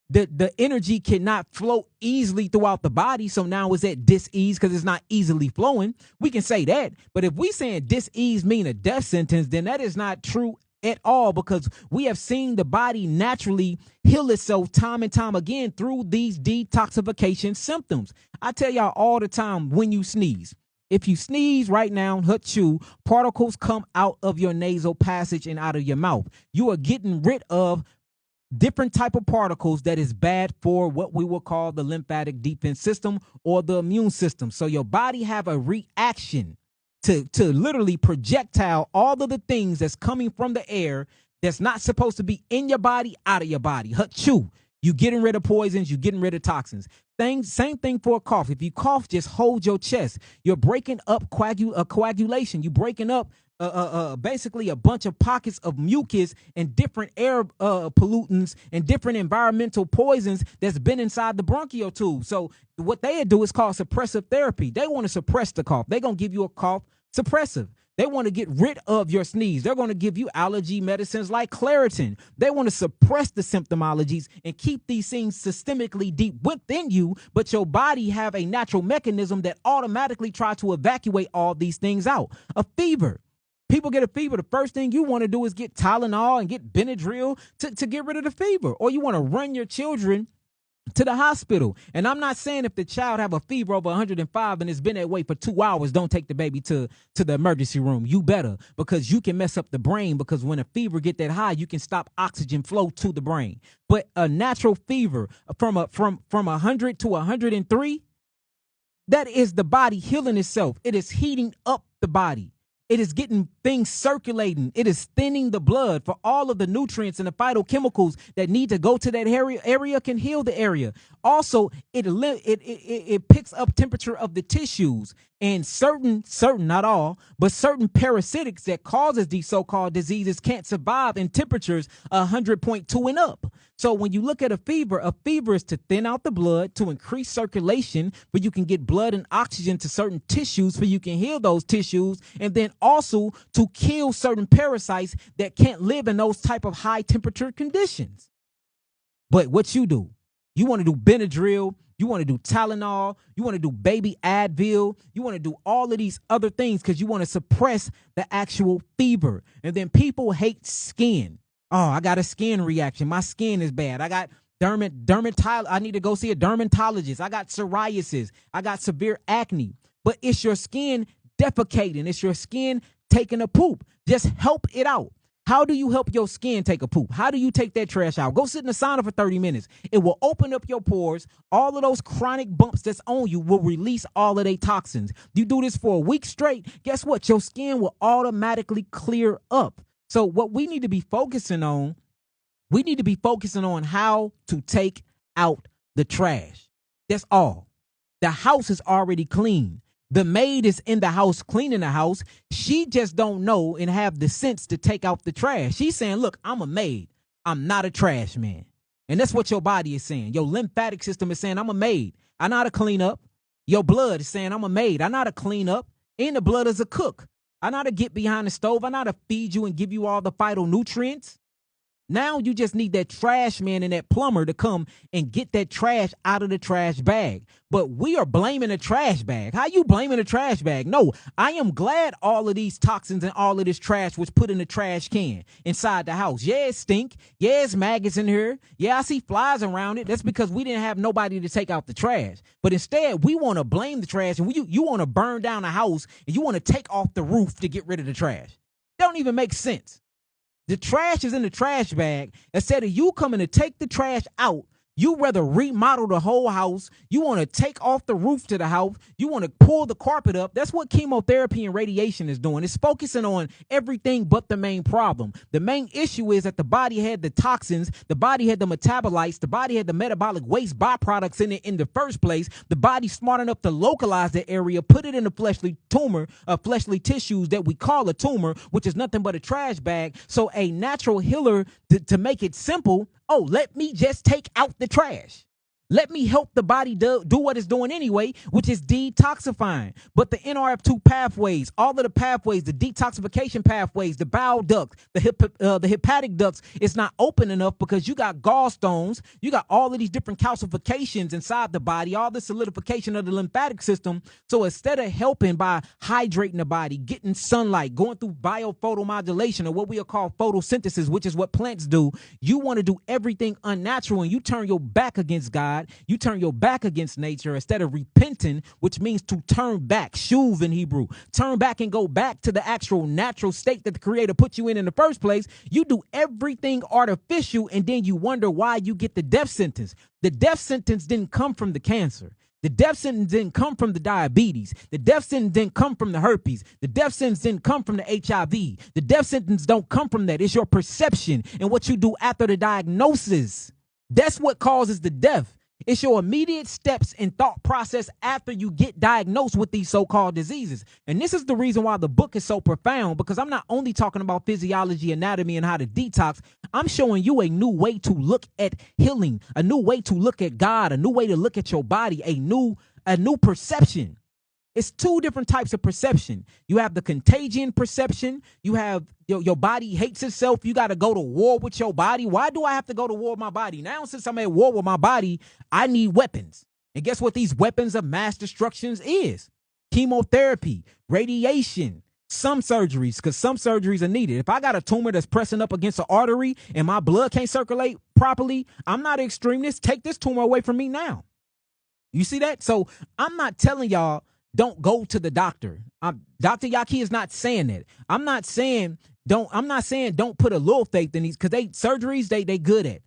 the energy cannot flow easily throughout the body, so now it's at dis-ease because it's not easily flowing, we can say that. But if we saying dis-ease mean a death sentence, then that is not true at all, because we have seen the body naturally heal itself time and time again through these detoxification symptoms. I tell y'all all the time, when you sneeze, if you sneeze right now, hachu, particles come out of your nasal passage and out of your mouth. You are getting rid of different type of particles that is bad for what we will call the lymphatic defense system or the immune system. So your body have a reaction to literally projectile all of the things that's coming from the air that's not supposed to be in your body out of your body. Hachu. You getting rid of poisons, you getting rid of toxins. Same thing for a cough. If you cough, just hold your chest. You're breaking up coagulation. You're breaking up basically a bunch of pockets of mucus and different air pollutants and different environmental poisons that's been inside the bronchial tube. So what they do is called suppressive therapy. They want to suppress the cough. They're going to give you a cough suppressive. They want to get rid of your sneeze. They're going to give you allergy medicines like Claritin. They want to suppress the symptomologies and keep these things systemically deep within you, but your body have a natural mechanism that automatically try to evacuate all these things out. A fever. People get a fever. The first thing you want to do is get Tylenol and get Benadryl to get rid of the fever. Or you want to run your children to the hospital. And I'm not saying if the child have a fever over 105 and it's been that way for 2 hours, don't take the baby to the emergency room. You better, because you can mess up the brain, because when a fever get that high, you can stop oxygen flow to the brain. But a natural fever from 100 to 103, that is the body healing itself. It is heating up the body. It is getting things circulating. It is thinning the blood for all of the nutrients and the phytochemicals that need to go to that area can heal the area. Also, it picks up temperature of the tissues, and certain, not all, but certain parasitics that causes these so-called diseases can't survive in temperatures 100.2 and up. So when you look at a fever is to thin out the blood, to increase circulation, but you can get blood and oxygen to certain tissues so you can heal those tissues, and then also to kill certain parasites that can't live in those type of high temperature conditions. But what you do, you want to do Benadryl, you want to do Tylenol, you want to do baby Advil, you want to do all of these other things because you want to suppress the actual fever. And then people hate skin. Oh, I got a skin reaction. My skin is bad. I got I need to go see a dermatologist. I got psoriasis. I got severe acne. But it's your skin defecating. It's your skin taking a poop. Just help it out. How do you help your skin take a poop? How do you take that trash out? Go sit in the sauna for 30 minutes. It will open up your pores. All of those chronic bumps that's on you will release all of their toxins. You do this for a week straight, guess what? Your skin will automatically clear up. So what we need to be focusing on, how to take out the trash. That's all. The house is already clean. The maid is in the house cleaning the house. She just don't know and have the sense to take out the trash. She's saying, look, I'm a maid. I'm not a trash man. And that's what your body is saying. Your lymphatic system is saying, I'm a maid. I know how to clean up. Your blood is saying, I'm a maid. I know how to clean up. And the blood is a cook. I know how to get behind the stove. I know how to feed you and give you all the phytonutrients. Now you just need that trash man and that plumber to come and get that trash out of the trash bag. But we are blaming the trash bag. How you blaming the trash bag? No, I am glad all of these toxins and all of this trash was put in the trash can inside the house. Yeah, it stink. Yeah, it's maggots in here. Yeah, I see flies around it. That's because we didn't have nobody to take out the trash. But instead, we want to blame the trash, and you want to burn down a house, and you want to take off the roof to get rid of the trash. That don't even make sense. The trash is in the trash bag. Instead of you coming to take the trash out, you rather remodel the whole house. You want to take off the roof to the house. You want to pull the carpet up. That's what chemotherapy and radiation is doing. It's focusing on everything but the main problem. The main issue is that the body had the toxins, the body had the metabolites, the body had the metabolic waste byproducts in it in the first place. The body's smart enough to localize the area, put it in a fleshly tumor, fleshly tissues that we call a tumor, which is nothing but a trash bag. So a natural healer, to make it simple, oh, let me just take out the trash. Let me help the body do what it's doing anyway, which is detoxifying. But the NRF2 pathways, all of the pathways, the detoxification pathways, the bile duct, the hepatic ducts, it's not open enough because you got gallstones, you got all of these different calcifications inside the body, all the solidification of the lymphatic system. So instead of helping by hydrating the body, getting sunlight, going through biophotomodulation, or what we'll call photosynthesis, which is what plants do, you want to do everything unnatural, and you turn your back against God. You turn your back against nature instead of repenting, which means to turn back, shuv in Hebrew. Turn back and go back to the actual natural state that the Creator put you in the first place. You do everything artificial, and then you wonder why you get the death sentence. The death sentence didn't come from the cancer. The death sentence didn't come from the diabetes. The death sentence didn't come from the herpes. The death sentence didn't come from the HIV. The death sentence don't come from that. It's your perception and what you do after the diagnosis. That's what causes the death. It's your immediate steps and thought process after you get diagnosed with these so-called diseases. And this is the reason why the book is so profound, because I'm not only talking about physiology, anatomy, and how to detox. I'm showing you a new way to look at healing, a new way to look at God, a new way to look at your body, a new perception. It's two different types of perception. You have the contagion perception. You have your body hates itself. You got to go to war with your body. Why do I have to go to war with my body? Now, since I'm at war with my body, I need weapons. And guess what these weapons of mass destruction is? Chemotherapy, radiation, Some surgeries, because some surgeries are needed. If I got a tumor that's pressing up against an artery and my blood can't circulate properly, I'm not an extremist. Take this tumor away from me now. You see that? So I'm not telling y'all don't go to the doctor. Dr. Yahki is not saying that. I'm not saying don't put a little faith in these, because surgeries they good at.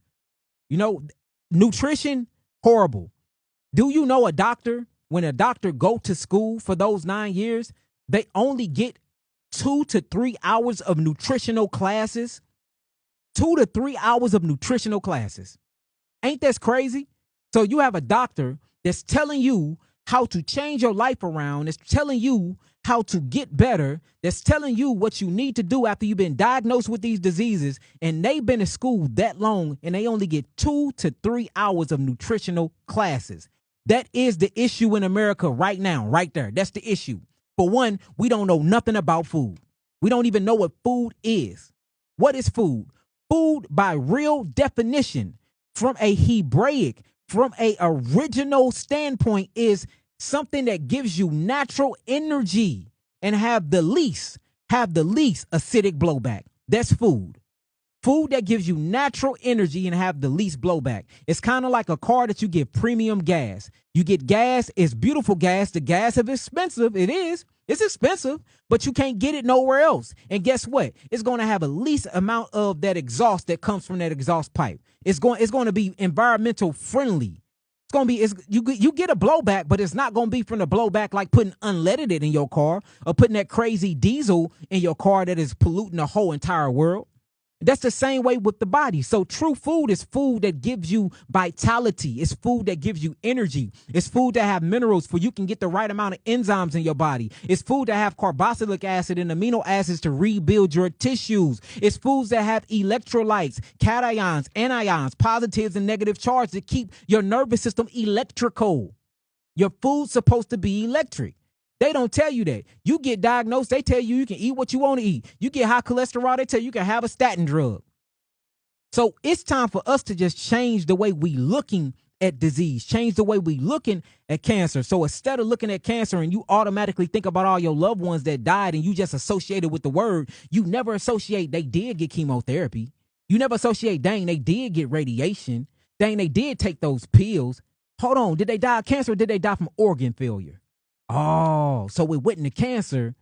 You know, nutrition, horrible. Do you know when a doctor go to school for those 9 years, they only get 2 to 3 hours of nutritional classes? 2 to 3 hours of nutritional classes. Ain't that crazy? So you have a doctor that's telling you how to change your life around, that's telling you how to get better, that's telling you what you need to do after you've been diagnosed with these diseases, and they've been in school that long, and they only get 2 to 3 hours of nutritional classes. That is the issue in America right now, right there. That's the issue. For one, we don't know nothing about food. We don't even know what food is. What is food? Food, by real definition, from a Hebraic, from a original standpoint, is something that gives you natural energy and have the least acidic blowback. That's food. Food that gives you natural energy and have the least blowback. It's kind of like a car that you get premium gas. You get gas, it's beautiful gas. The gas is expensive. It is. It's expensive, but you can't get it nowhere else. And guess what? It's going to have a least amount of that exhaust that comes from that exhaust pipe. It's going to be environmental friendly. It's going to be, you get a blowback, but it's not going to be from the blowback like putting unleaded in your car or putting that crazy diesel in your car that is polluting the whole entire world. That's the same way with the body. So true food is food that gives you vitality. It's food that gives you energy. It's food that have minerals for you can get the right amount of enzymes in your body. It's food that have carboxylic acid and amino acids to rebuild your tissues. It's foods that have electrolytes, cations, anions, positives and negative charge to keep your nervous system electrical. Your food's supposed to be electric. They don't tell you that. You get diagnosed, they tell you can eat what you want to eat. You get high cholesterol, they tell you can have a statin drug. So it's time for us to just change the way we looking at disease, change the way we looking at cancer. So instead of looking at cancer and you automatically think about all your loved ones that died and you just associate it with the word, you never associate they did get chemotherapy. You never associate, dang, they did get radiation. Dang, they did take those pills. Hold on, did they die of cancer or did they die from organ failure? Oh, so it wasn't the cancer.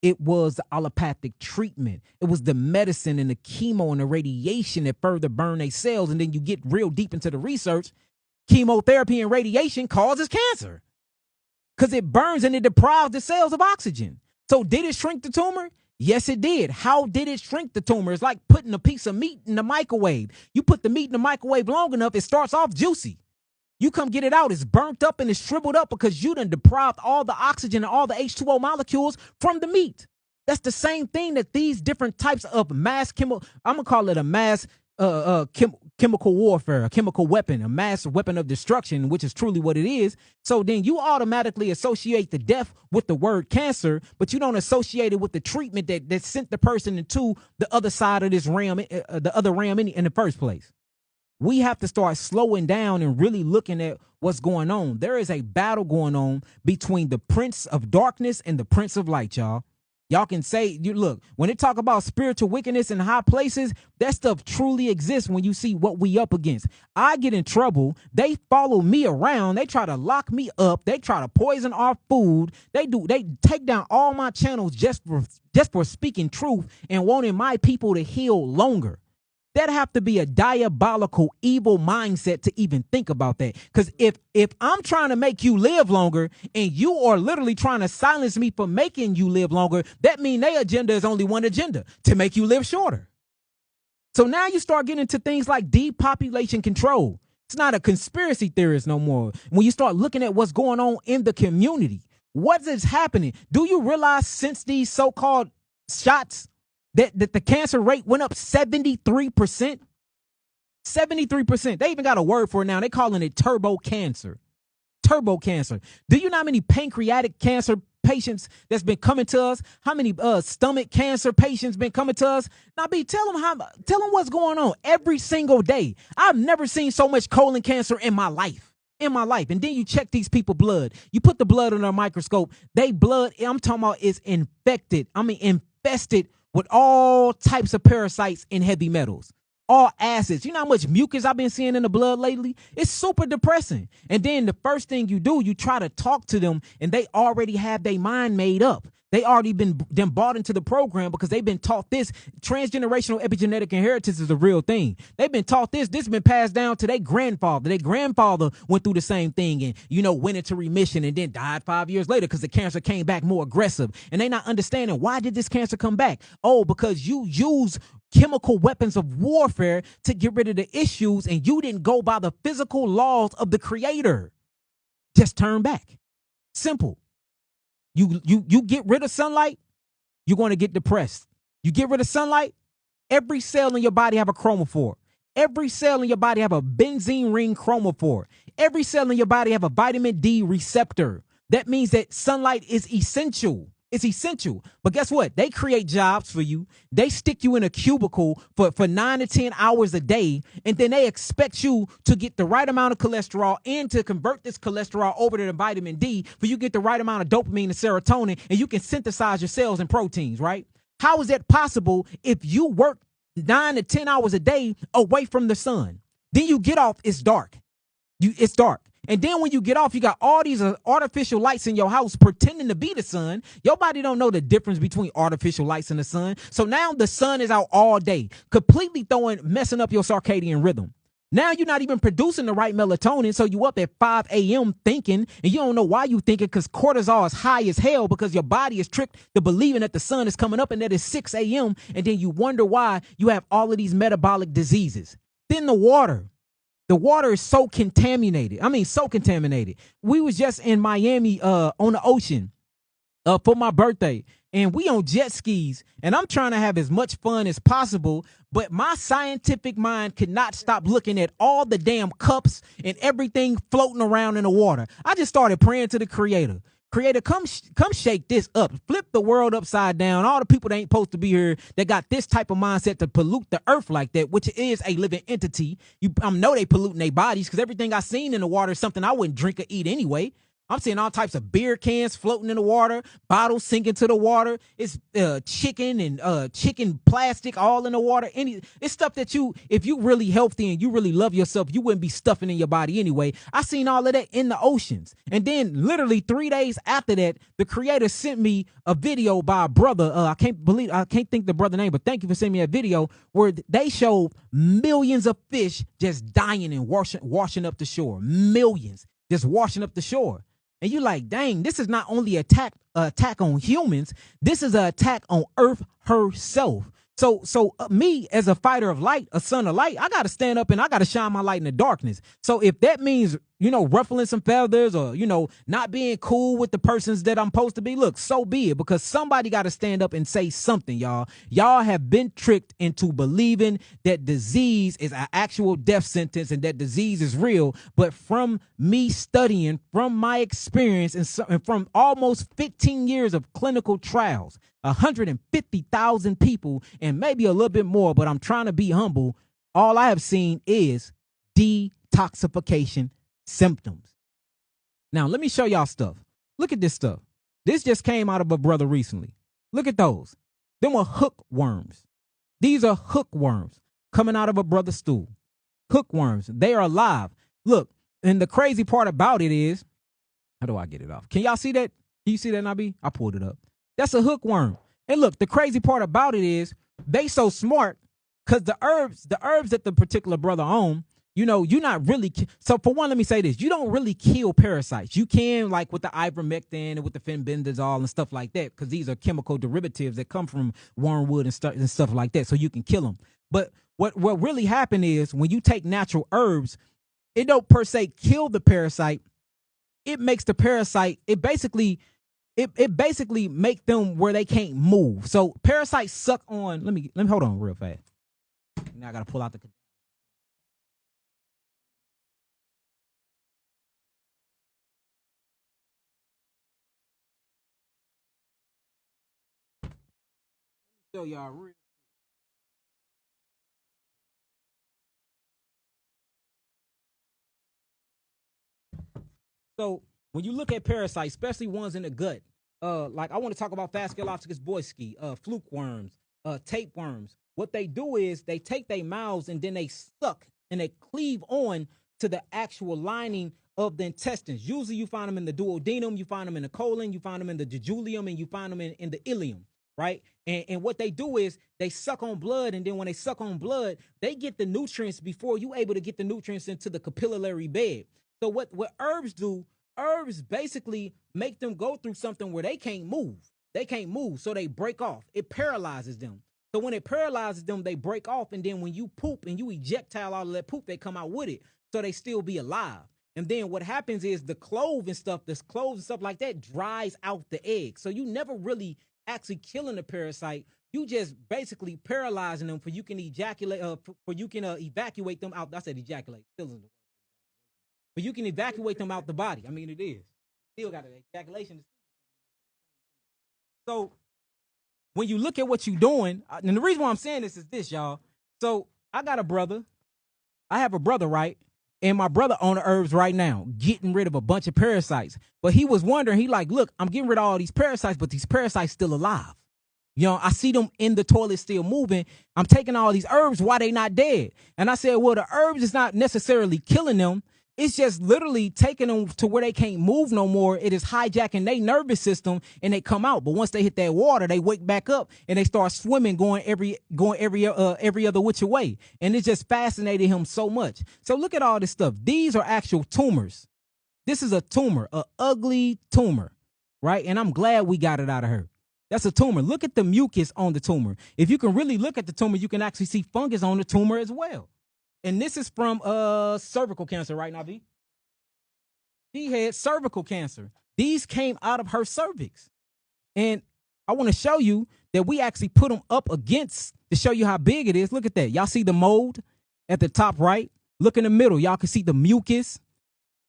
It was the allopathic treatment. It was the medicine and the chemo and the radiation that further burn their cells. And then you get real deep into the research. Chemotherapy and radiation causes cancer because it burns and it deprives the cells of oxygen. So did it shrink the tumor? Yes, it did. How did it shrink the tumor? It's like putting a piece of meat in the microwave. You put the meat in the microwave long enough, it starts off juicy. You come get it out, it's burnt up and it's shriveled up because you done deprived all the oxygen and all the H2O molecules from the meat. That's the same thing that these different types of mass chemical, I'm going to call it a mass chemical warfare, a chemical weapon, a mass weapon of destruction, which is truly what it is. So then you automatically associate the death with the word cancer, but you don't associate it with the treatment that sent the person into the other side of this ram, the other ram in the first place. We have to start slowing down and really looking at what's going on. There is a battle going on between the prince of darkness and the prince of light, y'all. Y'all can say, look, when they talk about spiritual wickedness in high places, that stuff truly exists when you see what we up against. I get in trouble. They follow me around. They try to lock me up. They try to poison our food. They take down all my channels just for speaking truth and wanting my people to heal longer. That have to be a diabolical, evil mindset to even think about that. Because if I'm trying to make you live longer and you are literally trying to silence me from making you live longer, that means their agenda is only one agenda, to make you live shorter. So now you start getting into things like depopulation control. It's not a conspiracy theorist no more. When you start looking at what's going on in the community, what is happening? Do you realize since these so-called shots, that the cancer rate went up 73%? 73%. They even got a word for it now. They're calling it turbo cancer. Turbo cancer. Do you know how many pancreatic cancer patients that's been coming to us? How many stomach cancer patients been coming to us? Now, tell them what's going on every single day. I've never seen so much colon cancer in my life. in my life. And then you check these people blood. You put the blood under a microscope. They blood, I'm talking about, is infected. I mean, infested with all types of parasites and heavy metals. All acids. You know how much mucus I've been seeing in the blood lately? It's super depressing. And then the first thing you do, you try to talk to them, and they already have their mind made up. They already been bought into the program because they've been taught this. Transgenerational epigenetic inheritance is a real thing. They've been taught this. This has been passed down to their grandfather. Their grandfather went through the same thing and, went into remission and then died 5 years later because the cancer came back more aggressive. And they not understanding, why did this cancer come back? Oh, because you use chemical weapons of warfare to get rid of the issues, and you didn't go by the physical laws of the creator. Just turn back. Simple. You get rid of sunlight, you're going to get depressed. You get rid of sunlight, every cell in your body have a chromophore. Every cell in your body have a benzene ring chromophore. Every cell in your body have a vitamin D receptor. That means that sunlight is essential. It's essential. But guess what? They create jobs for you. They stick you in a cubicle for 9 to 10 hours a day, and then they expect you to get the right amount of cholesterol and to convert this cholesterol over to the vitamin D for you to get the right amount of dopamine and serotonin, and you can synthesize your cells and proteins, right? How is that possible if you work 9 to 10 hours a day away from the sun? Then you get off, it's dark. It's dark. And then when you get off, you got all these artificial lights in your house pretending to be the sun. Your body don't know the difference between artificial lights and the sun. So now the sun is out all day, completely messing up your circadian rhythm. Now you're not even producing the right melatonin, so you up at 5 a.m. thinking, and you don't know why you thinking, because cortisol is high as hell because your body is tricked to believing that the sun is coming up and that it's 6 a.m., and then you wonder why you have all of these metabolic diseases. Then the water. The water is so contaminated. I mean, so contaminated. We was just in Miami on the ocean for my birthday, and we on jet skis, and I'm trying to have as much fun as possible, but my scientific mind could not stop looking at all the damn cups and everything floating around in the water. I just started praying to the creator. Creator, come shake this up. Flip the world upside down. All the people that ain't supposed to be here that got this type of mindset to pollute the earth like that, which is a living entity. I know they polluting their bodies because everything I seen in the water is something I wouldn't drink or eat anyway. I'm seeing all types of beer cans floating in the water, bottles sinking to the water. It's chicken and chicken plastic all in the water. It's stuff that if you really healthy and you really love yourself, you wouldn't be stuffing in your body anyway. I seen all of that in the oceans. And then literally 3 days after that, the creator sent me a video by a brother. I can't think the brother name, but thank you for sending me a video where they showed millions of fish just dying and washing up the shore. Millions just washing up the shore. And you're like, dang, this is not only an attack on humans, this is an attack on Earth herself. So me as a fighter of light, a son of light, I got to stand up and I got to shine my light in the darkness. So if that means, ruffling some feathers or, not being cool with the persons that I'm supposed to be, look, so be it, because somebody got to stand up and say something, y'all. Y'all have been tricked into believing that disease is an actual death sentence and that disease is real. But from me studying, from my experience, and from almost 15 years of clinical trials, 150,000 people and maybe a little bit more, but I'm trying to be humble. All I have seen is detoxification symptoms. Now, let me show y'all stuff. Look at this stuff. This just came out of a brother recently. Look at those. Them are hookworms. These are hookworms coming out of a brother's stool. Hookworms. They are alive. Look, and the crazy part about it is, how do I get it off? Can y'all see that? Can you see that, Nabi? I pulled it up. That's a hookworm. And look, the crazy part about it is they so smart because the herbs that the particular brother own, you're not really. So for one, let me say this. You don't really kill parasites. You can, like with the ivermectin and with the fenbendazole and stuff like that, because these are chemical derivatives that come from wormwood and stuff like that. So you can kill them. But what really happened is when you take natural herbs, it don't per se kill the parasite. It makes the parasite, it basically make them where they can't move. So parasites suck on. Let me hold on real fast. Now I gotta pull out the. Show y'all real. So when you look at parasites, especially ones in the gut, like I want to talk about Phascolopticus boyski, fluke worms, tapeworms. What they do is they take their mouths and then they suck and they cleave on to the actual lining of the intestines. Usually you find them in the duodenum, you find them in the colon, you find them in the jejunum, and you find them in the ileum, right? And what they do is they suck on blood, and then when they suck on blood, they get the nutrients before you able to get the nutrients into the capillary bed. So what herbs do, herbs basically make them go through something where they can't move. They can't move, so they break off. It paralyzes them. So when it paralyzes them, they break off, and then when you poop and you ejectile all of that poop, they come out with it, so they still be alive. And then what happens is the clove and stuff like that dries out the egg. So you never really actually killing the parasite. You just basically paralyzing them for you can ejaculate, for you can evacuate them out. I said ejaculate, still in the word. But you can evacuate them out the body. I mean, it is still got an ejaculation. So when you look at what you're doing, and the reason why I'm saying this is this, y'all. So I got a brother. I have a brother, right? And my brother on the herbs right now, getting rid of a bunch of parasites. But he was wondering, he like, look, I'm getting rid of all these parasites, but these parasites still alive. You know, I see them in the toilet still moving. I'm taking all these herbs. Why they not dead? And I said, well, the herbs is not necessarily killing them. It's just literally taking them to where they can't move no more. It is hijacking their nervous system and they come out. But once they hit that water, they wake back up and they start swimming, going every other which way. And it just fascinated him so much. So look at all this stuff. These are actual tumors. This is a tumor, an ugly tumor, right? And I'm glad we got it out of her. That's a tumor. Look at the mucus on the tumor. If you can really look at the tumor, you can actually see fungus on the tumor as well. And this is from cervical cancer, right, Navi? She had cervical cancer. These came out of her cervix. And I want to show you that we actually put them up against to show you how big it is. Look at that. Y'all see the mold at the top right? Look in the middle. Y'all can see the mucus.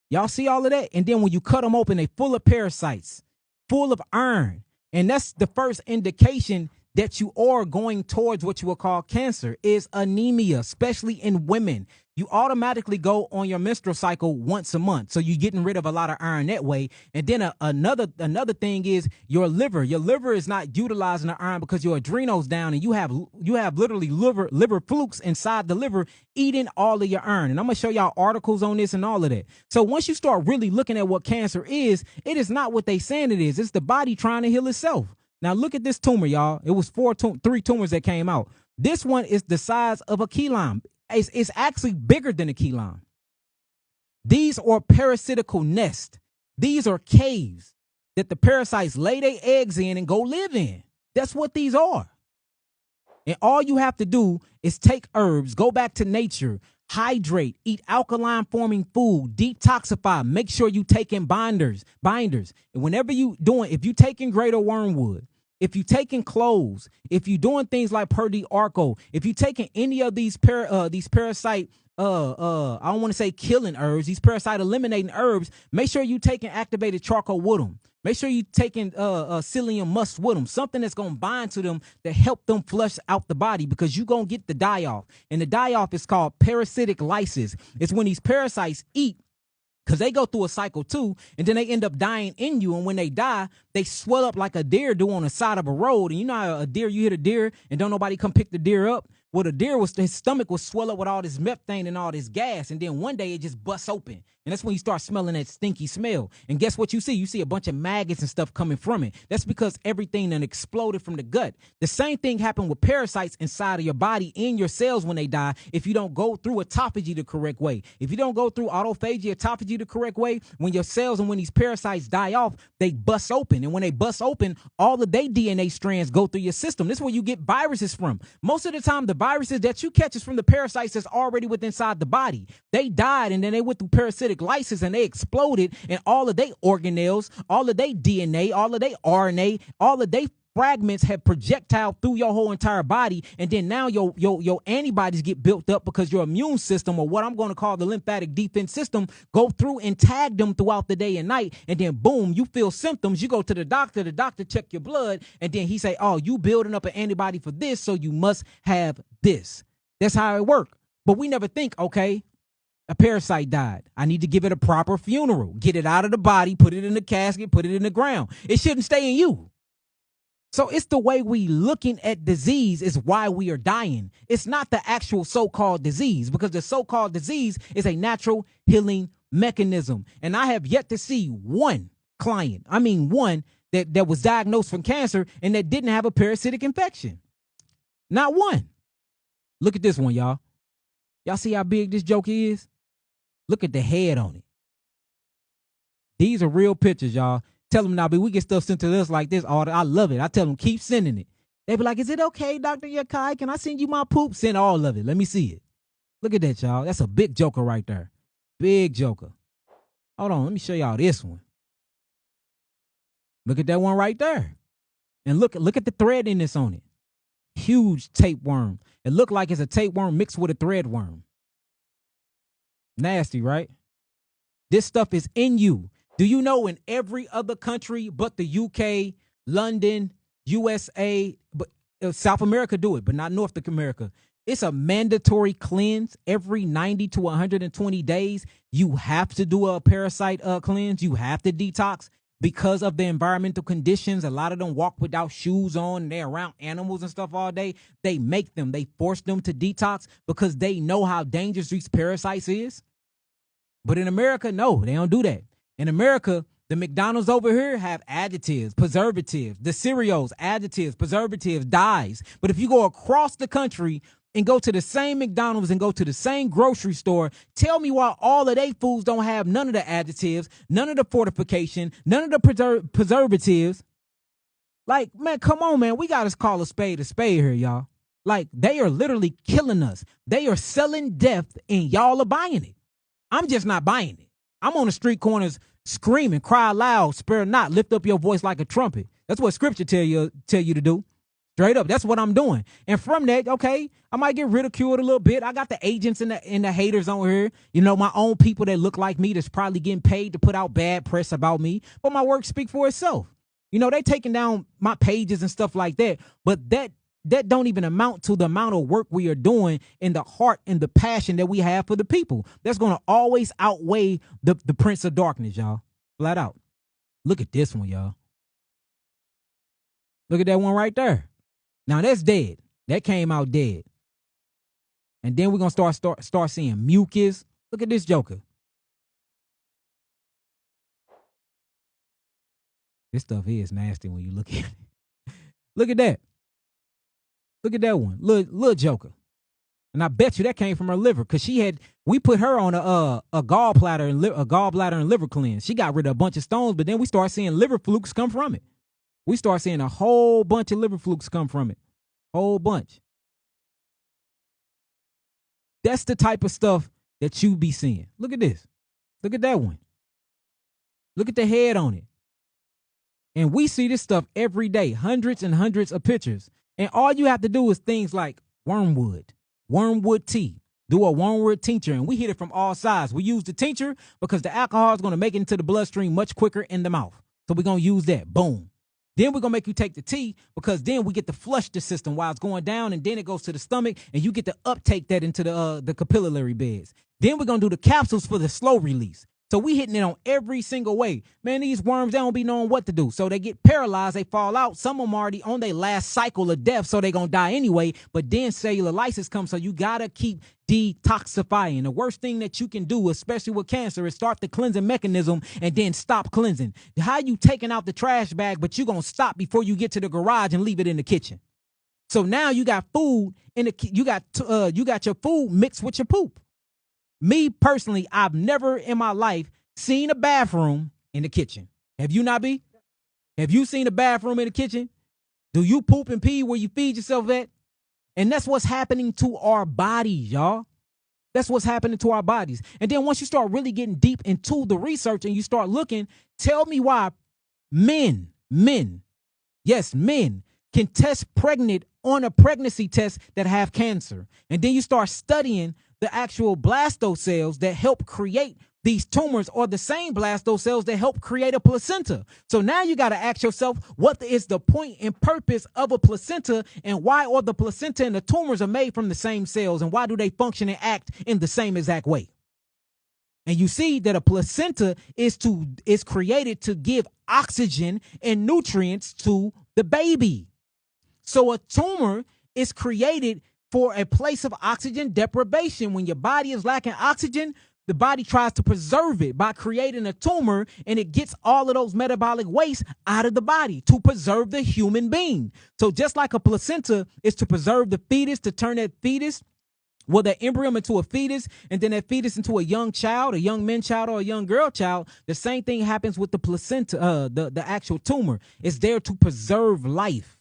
Y'all see all of that? And then when you cut them open, they're full of parasites, full of iron. And that's the first indication that you are going towards what you will call cancer is anemia, especially in women. You automatically go on your menstrual cycle once a month. So you're getting rid of a lot of iron that way. And then another thing is your liver. Your liver is not utilizing the iron because your adrenals down and you have literally liver flukes inside the liver eating all of your iron. And I'm going to show y'all articles on this and all of that. So once you start really looking at what cancer is, it is not what they saying it is. It's the body trying to heal itself. Now look at this tumor, y'all. It was three tumors that came out. This one is the size of a key lime. It's actually bigger than a key lime. These are parasitical nests. These are caves that the parasites lay their eggs in and go live in. That's what these are. And all you have to do is take herbs, go back to nature, hydrate, eat alkaline forming food, detoxify, make sure you taking binders. And whenever you doing, if you taking greater wormwood, if you taking cloves, if you doing things like per the arco, if you taking any of these parasite, I don't want to say killing herbs, these parasite eliminating herbs, make sure you taking activated charcoal with them. Make sure you taking psyllium musk with them, something that's going to bind to them to help them flush out the body because you're going to get the die-off. And the die-off is called parasitic lysis. It's when these parasites eat, because they go through a cycle too, and then they end up dying in you. And when they die, they swell up like a deer do on the side of a road. And you know how a deer, you hit a deer and don't nobody come pick the deer up? Well, the deer his stomach was swell up with all this methane and all this gas. And then one day it just busts open. And that's when you start smelling that stinky smell. And guess what you see? You see a bunch of maggots and stuff coming from it. That's because everything done exploded from the gut. The same thing happened with parasites inside of your body in your cells when they die if you don't go through autophagy the correct way. If you don't go through autophagy, autophagy the correct way, when your cells and when these parasites die off, they bust open. And when they bust open, all of their DNA strands go through your system. This is where you get viruses from. Most of the time, the viruses that you catch is from the parasites that's already within inside the body. They died and then they went through parasitic lysis and they exploded, and all of their organelles, all of their DNA, all of their RNA, all of their fragments have projectile through your whole entire body, and then now your antibodies get built up because your immune system, or what I'm going to call the lymphatic defense system, go through and tag them throughout the day and night, and then boom, you feel symptoms, you go to the doctor check your blood, and then he say, oh, you building up an antibody for this, so you must have this. That's how it works. But we never think, okay, A parasite died. I need to give it a proper funeral. Get it out of the body, put it in the casket, put it in the ground. It shouldn't stay in you. So it's the way we looking at disease is why we are dying. It's not the actual so-called disease, because the so-called disease is a natural healing mechanism. And I have yet to see one client, one that was diagnosed from cancer and that didn't have a parasitic infection. Not one. Look at this one, y'all. Y'all see how big this joker is? Look at the head on it. These are real pictures, y'all. Tell them now, but we get stuff sent to us like this. I love it. I tell them, keep sending it. They be like, is it okay, Dr. Yahki? Can I send you my poop? Send all of it. Let me see it. Look at that, y'all. That's a big joker right there. Big joker. Hold on. Let me show y'all this one. Look at that one right there. And look at the threadiness on it. Huge tapeworm. It looked like it's a tapeworm mixed with a thread worm. Nasty, right? This stuff is in you. Do you know in every other country but the UK, London, USA, but South America do it, but not North America. It's a mandatory cleanse every 90 to 120 days. You have to do a parasite cleanse. You have to detox because of the environmental conditions. A lot of them walk without shoes on. They're around animals and stuff all day. They force them to detox because they know how dangerous these parasites is. But in America, no, they don't do that. In America, the McDonald's over here have additives, preservatives, the cereals, additives, preservatives, dyes. But if you go across the country and go to the same McDonald's and go to the same grocery store, tell me why all of their foods don't have none of the additives, none of the fortification, none of the preservatives. Like, man, come on, man. We got to call a spade here, y'all. Like, they are literally killing us. They are selling death and y'all are buying it. I'm just not buying it. I'm on the street corners screaming, cry loud, spare not, lift up your voice like a trumpet. That's what scripture tell you to do. Straight up, that's what I'm doing. And from that, okay, I might get ridiculed a little bit. I got the agents and the haters on here. You know, my own people that look like me that's probably getting paid to put out bad press about me. But my work speak for itself. You know, they taking down my pages and stuff like that. But that don't even amount to the amount of work we are doing and the heart and the passion that we have for the people. That's going to always outweigh the Prince of Darkness, y'all. Flat out. Look at this one, y'all. Look at that one right there. Now that's dead. That came out dead. And then we're going to start seeing mucus. Look at this joker. This stuff is nasty when you look at it. Look at that. Look at that one, little joker. And I bet you that came from her liver because we put her on a gallbladder and liver cleanse. She got rid of a bunch of stones, but then we start seeing liver flukes come from it. We start seeing a whole bunch of liver flukes come from it. Whole bunch. That's the type of stuff that you be seeing. Look at this. Look at that one. Look at the head on it. And we see this stuff every day, hundreds and hundreds of pictures. And all you have to do is things like wormwood tea, do a wormwood tincture, and we hit it from all sides. We use the tincture because the alcohol is going to make it into the bloodstream much quicker in the mouth. So we're going to use that. Boom. Then we're going to make you take the tea because then we get to flush the system while it's going down, and then it goes to the stomach, and you get to uptake that into the capillary beds. Then we're going to do the capsules for the slow release. So we hitting it on every single way. Man, these worms, they don't be knowing what to do. So they get paralyzed, they fall out. Some of them already on their last cycle of death, so they going to die anyway. But then cellular lysis comes, so you got to keep detoxifying. The worst thing that you can do, especially with cancer, is start the cleansing mechanism and then stop cleansing. How you taking out the trash bag, but you going to stop before you get to the garage and leave it in the kitchen. So now you got food, you got your food mixed with your poop. Me personally, I've never in my life seen a bathroom in the kitchen. Have you not, B? Have you seen a bathroom in the kitchen? Do you poop and pee where you feed yourself at? And that's what's happening to our bodies, y'all. That's what's happening to our bodies. And then once you start really getting deep into the research and you start looking, tell me why men, yes, men can test pregnant on a pregnancy test that have cancer. And then you start studying the actual blastocell cells that help create these tumors, or the same blastocell cells that help create a placenta. So now you got to ask yourself, what is the point and purpose of a placenta, and why are the placenta and the tumors are made from the same cells, and why do they function and act in the same exact way? And you see that a placenta is created to give oxygen and nutrients to the baby. So a tumor is created for a place of oxygen deprivation. When your body is lacking oxygen, the body tries to preserve it by creating a tumor, and it gets all of those metabolic waste out of the body to preserve the human being. So just like a placenta is to preserve the fetus, to turn that fetus, well, that embryo into a fetus, and then that fetus into a young child, a young man child, or a young girl child. The same thing happens with the placenta, the actual tumor. It's there to preserve life.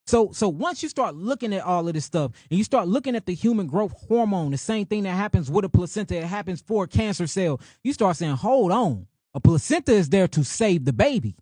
So once you start looking at all of this stuff, and you start looking at the human growth hormone, the same thing that happens with a placenta, it happens for a cancer cell, you start saying, hold on, a placenta is there to save the baby.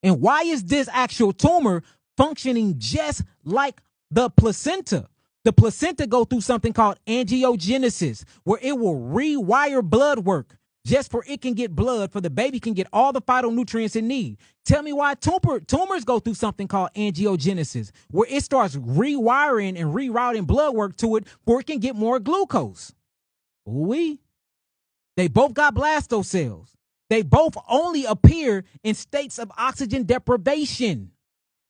And why is this actual tumor functioning just like the placenta? The placenta go through something called angiogenesis, where it will rewire blood work just for it can get blood, for the baby can get all the phytonutrients it needs. Tell me why tumors go through something called angiogenesis, where it starts rewiring and rerouting blood work to it where it can get more glucose. Ooh-wee. They both got blastocells cells. They both only appear in states of oxygen deprivation.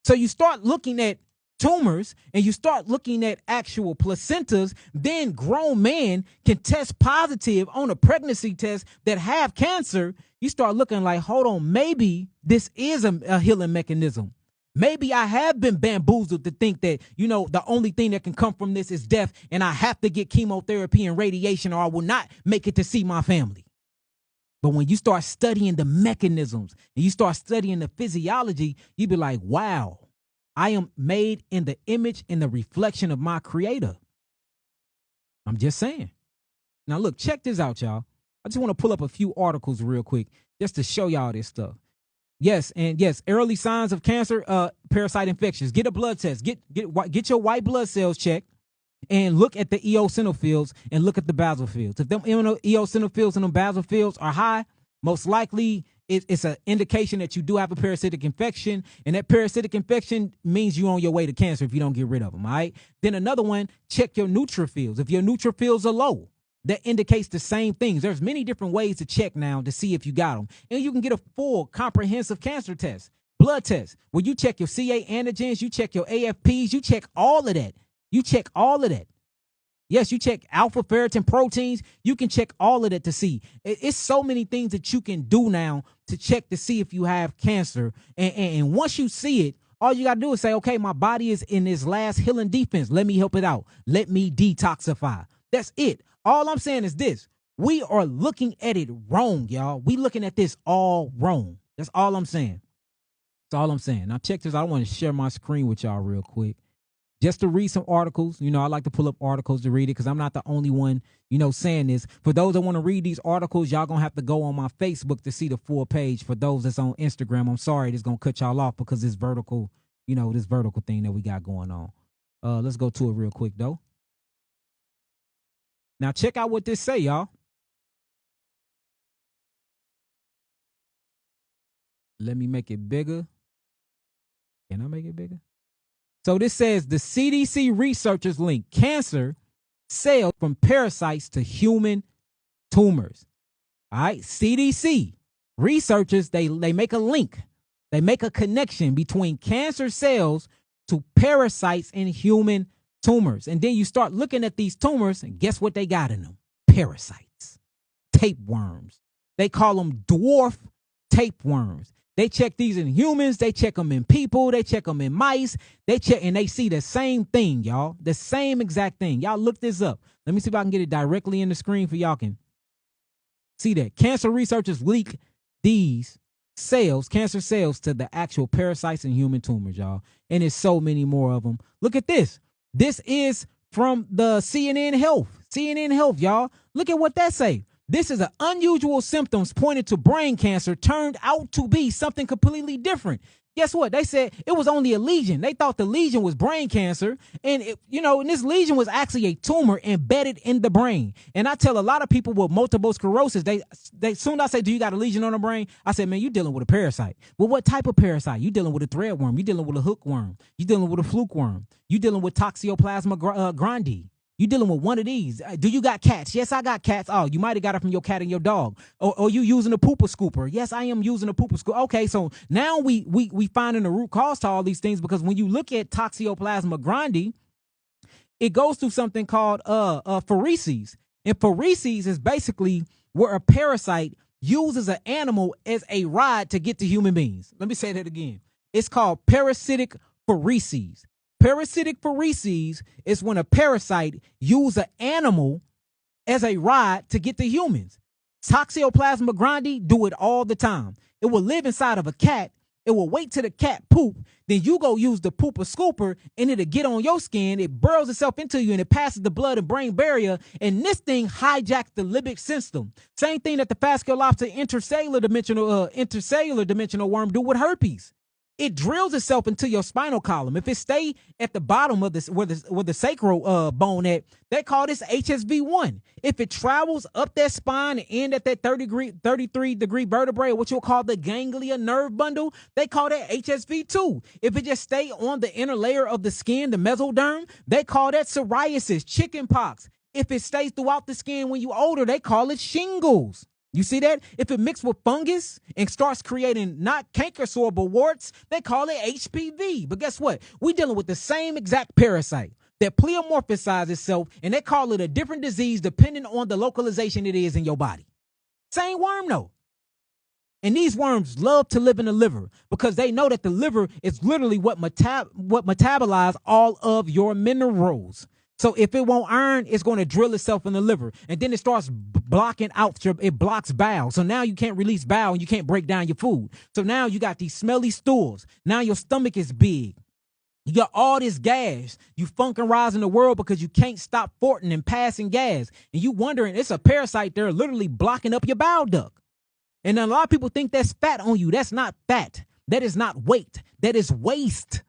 So you start looking at tumors and you start looking at actual placentas, then grown men can test positive on a pregnancy test that have cancer. You start looking like, hold on, maybe this is a healing mechanism. Maybe I have been bamboozled to think that, the only thing that can come from this is death, and I have to get chemotherapy and radiation or I will not make it to see my family. But when you start studying the mechanisms and you start studying the physiology, you be like, wow, I am made in the image and the reflection of my creator. I'm just saying. Now, look, check this out, y'all. I just want to pull up a few articles real quick just to show y'all this stuff. Yes, early signs of cancer, parasite infections. Get a blood test. Get your white blood cells checked and look at the eosinophils and look at the basophils. If them eosinophils and them basophils are high, most likely it's an indication that you do have a parasitic infection, and that parasitic infection means you're on your way to cancer if you don't get rid of them, all right? Then another one, check your neutrophils. If your neutrophils are low, that indicates the same things. There's many different ways to check now to see if you got them. And you can get a full comprehensive cancer test, blood test, where you check your CA antigens, you check your AFPs, you check all of that. Yes, you check alpha ferritin proteins. You can check all of that to see. It's so many things that you can do now to check to see if you have cancer. And once you see it, all you got to do is say, okay, my body is in this last healing defense. Let me help it out. Let me detoxify. That's it. All I'm saying is this. We are looking at it wrong, y'all. We looking at this all wrong. That's all I'm saying. That's all I'm saying. Now check this. I want to share my screen with y'all real quick. Just to read some articles. I like to pull up articles to read it because I'm not the only one, saying this. For those that want to read these articles, y'all going to have to go on my Facebook to see the full page. For those that's on Instagram, I'm sorry, it's going to cut y'all off because this vertical, this vertical thing that we got going on. Let's go to it real quick, though. Now, check out what this say, y'all. Let me make it bigger. Can I make it bigger? So this says the CDC researchers link cancer cells from parasites to human tumors. All right, CDC researchers, they make a link. They make a connection between cancer cells to parasites in human tumors. And then you start looking at these tumors, and guess what they got in them? Parasites, tapeworms. They call them dwarf tapeworms. They check these in humans. They check them in people. They check them in mice. They check and they see the same thing, y'all. The same exact thing. Y'all look this up. Let me see if I can get it directly in the screen for y'all can see that. Cancer researchers leak these cells, cancer cells, to the actual parasites in human tumors, y'all. And there's so many more of them. Look at this. This is from the CNN Health. CNN Health, y'all. Look at what that say. This is an unusual symptoms pointed to brain cancer turned out to be something completely different. Guess what? They said it was only a lesion. They thought the lesion was brain cancer. And, and this lesion was actually a tumor embedded in the brain. And I tell a lot of people with multiple sclerosis, they soon as I say, do you got a lesion on the brain? I said, man, you dealing with a parasite. Well, what type of parasite? You dealing with a threadworm. You dealing with a hookworm. You dealing with a fluke worm. You dealing with Toxoplasma grandi. You dealing with one of these. Do you got cats? Yes, I got cats. Oh, you might have got it from your cat and your dog. Or you using a pooper scooper? Yes, I am using a pooper scooper. Okay, so now we finding the root cause to all these things, because when you look at Toxoplasma gondii, it goes through something called pheresis. And pheresis is basically where a parasite uses an animal as a ride to get to human beings. Let me say that again. It's called parasitic pheresis. Parasitic pheresis is when a parasite uses an animal as a ride to get to humans. Toxoplasma gondii do it all the time. It will live inside of a cat. It will wait till the cat poop. Then you go use the pooper scooper and it'll get on your skin. It burrows itself into you and it passes the blood and brain barrier. And this thing hijacks the limbic system. Same thing that the Fasciculopsis intercellular dimensional worm do with herpes. It drills itself into your spinal column. If it stay at the bottom of this, where the sacral bone at, they call this HSV1. If it travels up that spine and end at that 33 degree vertebrae, what you'll call the ganglia nerve bundle, they call that HSV2. If it just stay on the inner layer of the skin, the mesoderm, they call that psoriasis, chickenpox. If it stays throughout the skin when you older, they call it shingles. You see that? If it mixes with fungus and starts creating not canker sore but warts, they call it HPV. But guess what? We're dealing with the same exact parasite that pleomorphizes itself, and they call it a different disease depending on the localization it is in your body. Same worm though. And these worms love to live in the liver because they know that the liver is literally what metabolize all of your minerals. So if it won't iron, it's going to drill itself in the liver. And then it starts blocking out it blocks bowel. So now you can't release bowel and you can't break down your food. So now you got these smelly stools. Now your stomach is big. You got all this gas. You funkin' rise in the world because you can't stop farting and passing gas. And you wondering, it's a parasite there literally blocking up your bowel duct. And a lot of people think that's fat on you. That's not fat. That is not weight. That is waste.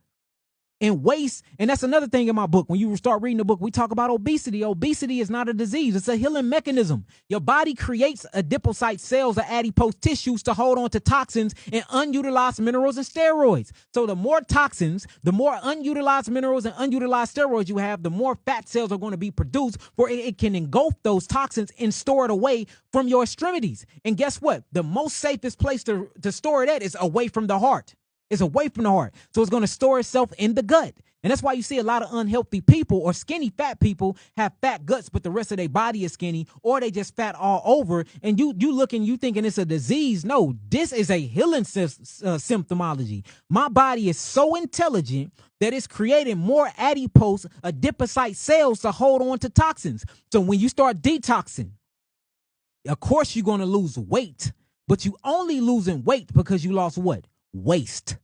And waste, and that's another thing in my book. When you start reading the book, we talk about obesity. Obesity is not a disease. It's a healing mechanism. Your body creates adipocyte cells or adipose tissues to hold on to toxins and unutilized minerals and steroids. So the more toxins, the more unutilized minerals and unutilized steroids you have, the more fat cells are going to be produced, for it can engulf those toxins and store it away from your extremities. And guess what? The most safest place to store it at is away from the heart. It's away from the heart. So it's going to store itself in the gut. And that's why you see a lot of unhealthy people or skinny fat people have fat guts, but the rest of their body is skinny, or they just fat all over. And you looking, you thinking it's a disease. No, this is a healing symptomology. My body is so intelligent that it's creating more adipose adipocyte cells to hold on to toxins. So when you start detoxing, of course you're going to lose weight, but you only losing weight because you lost what? Waste.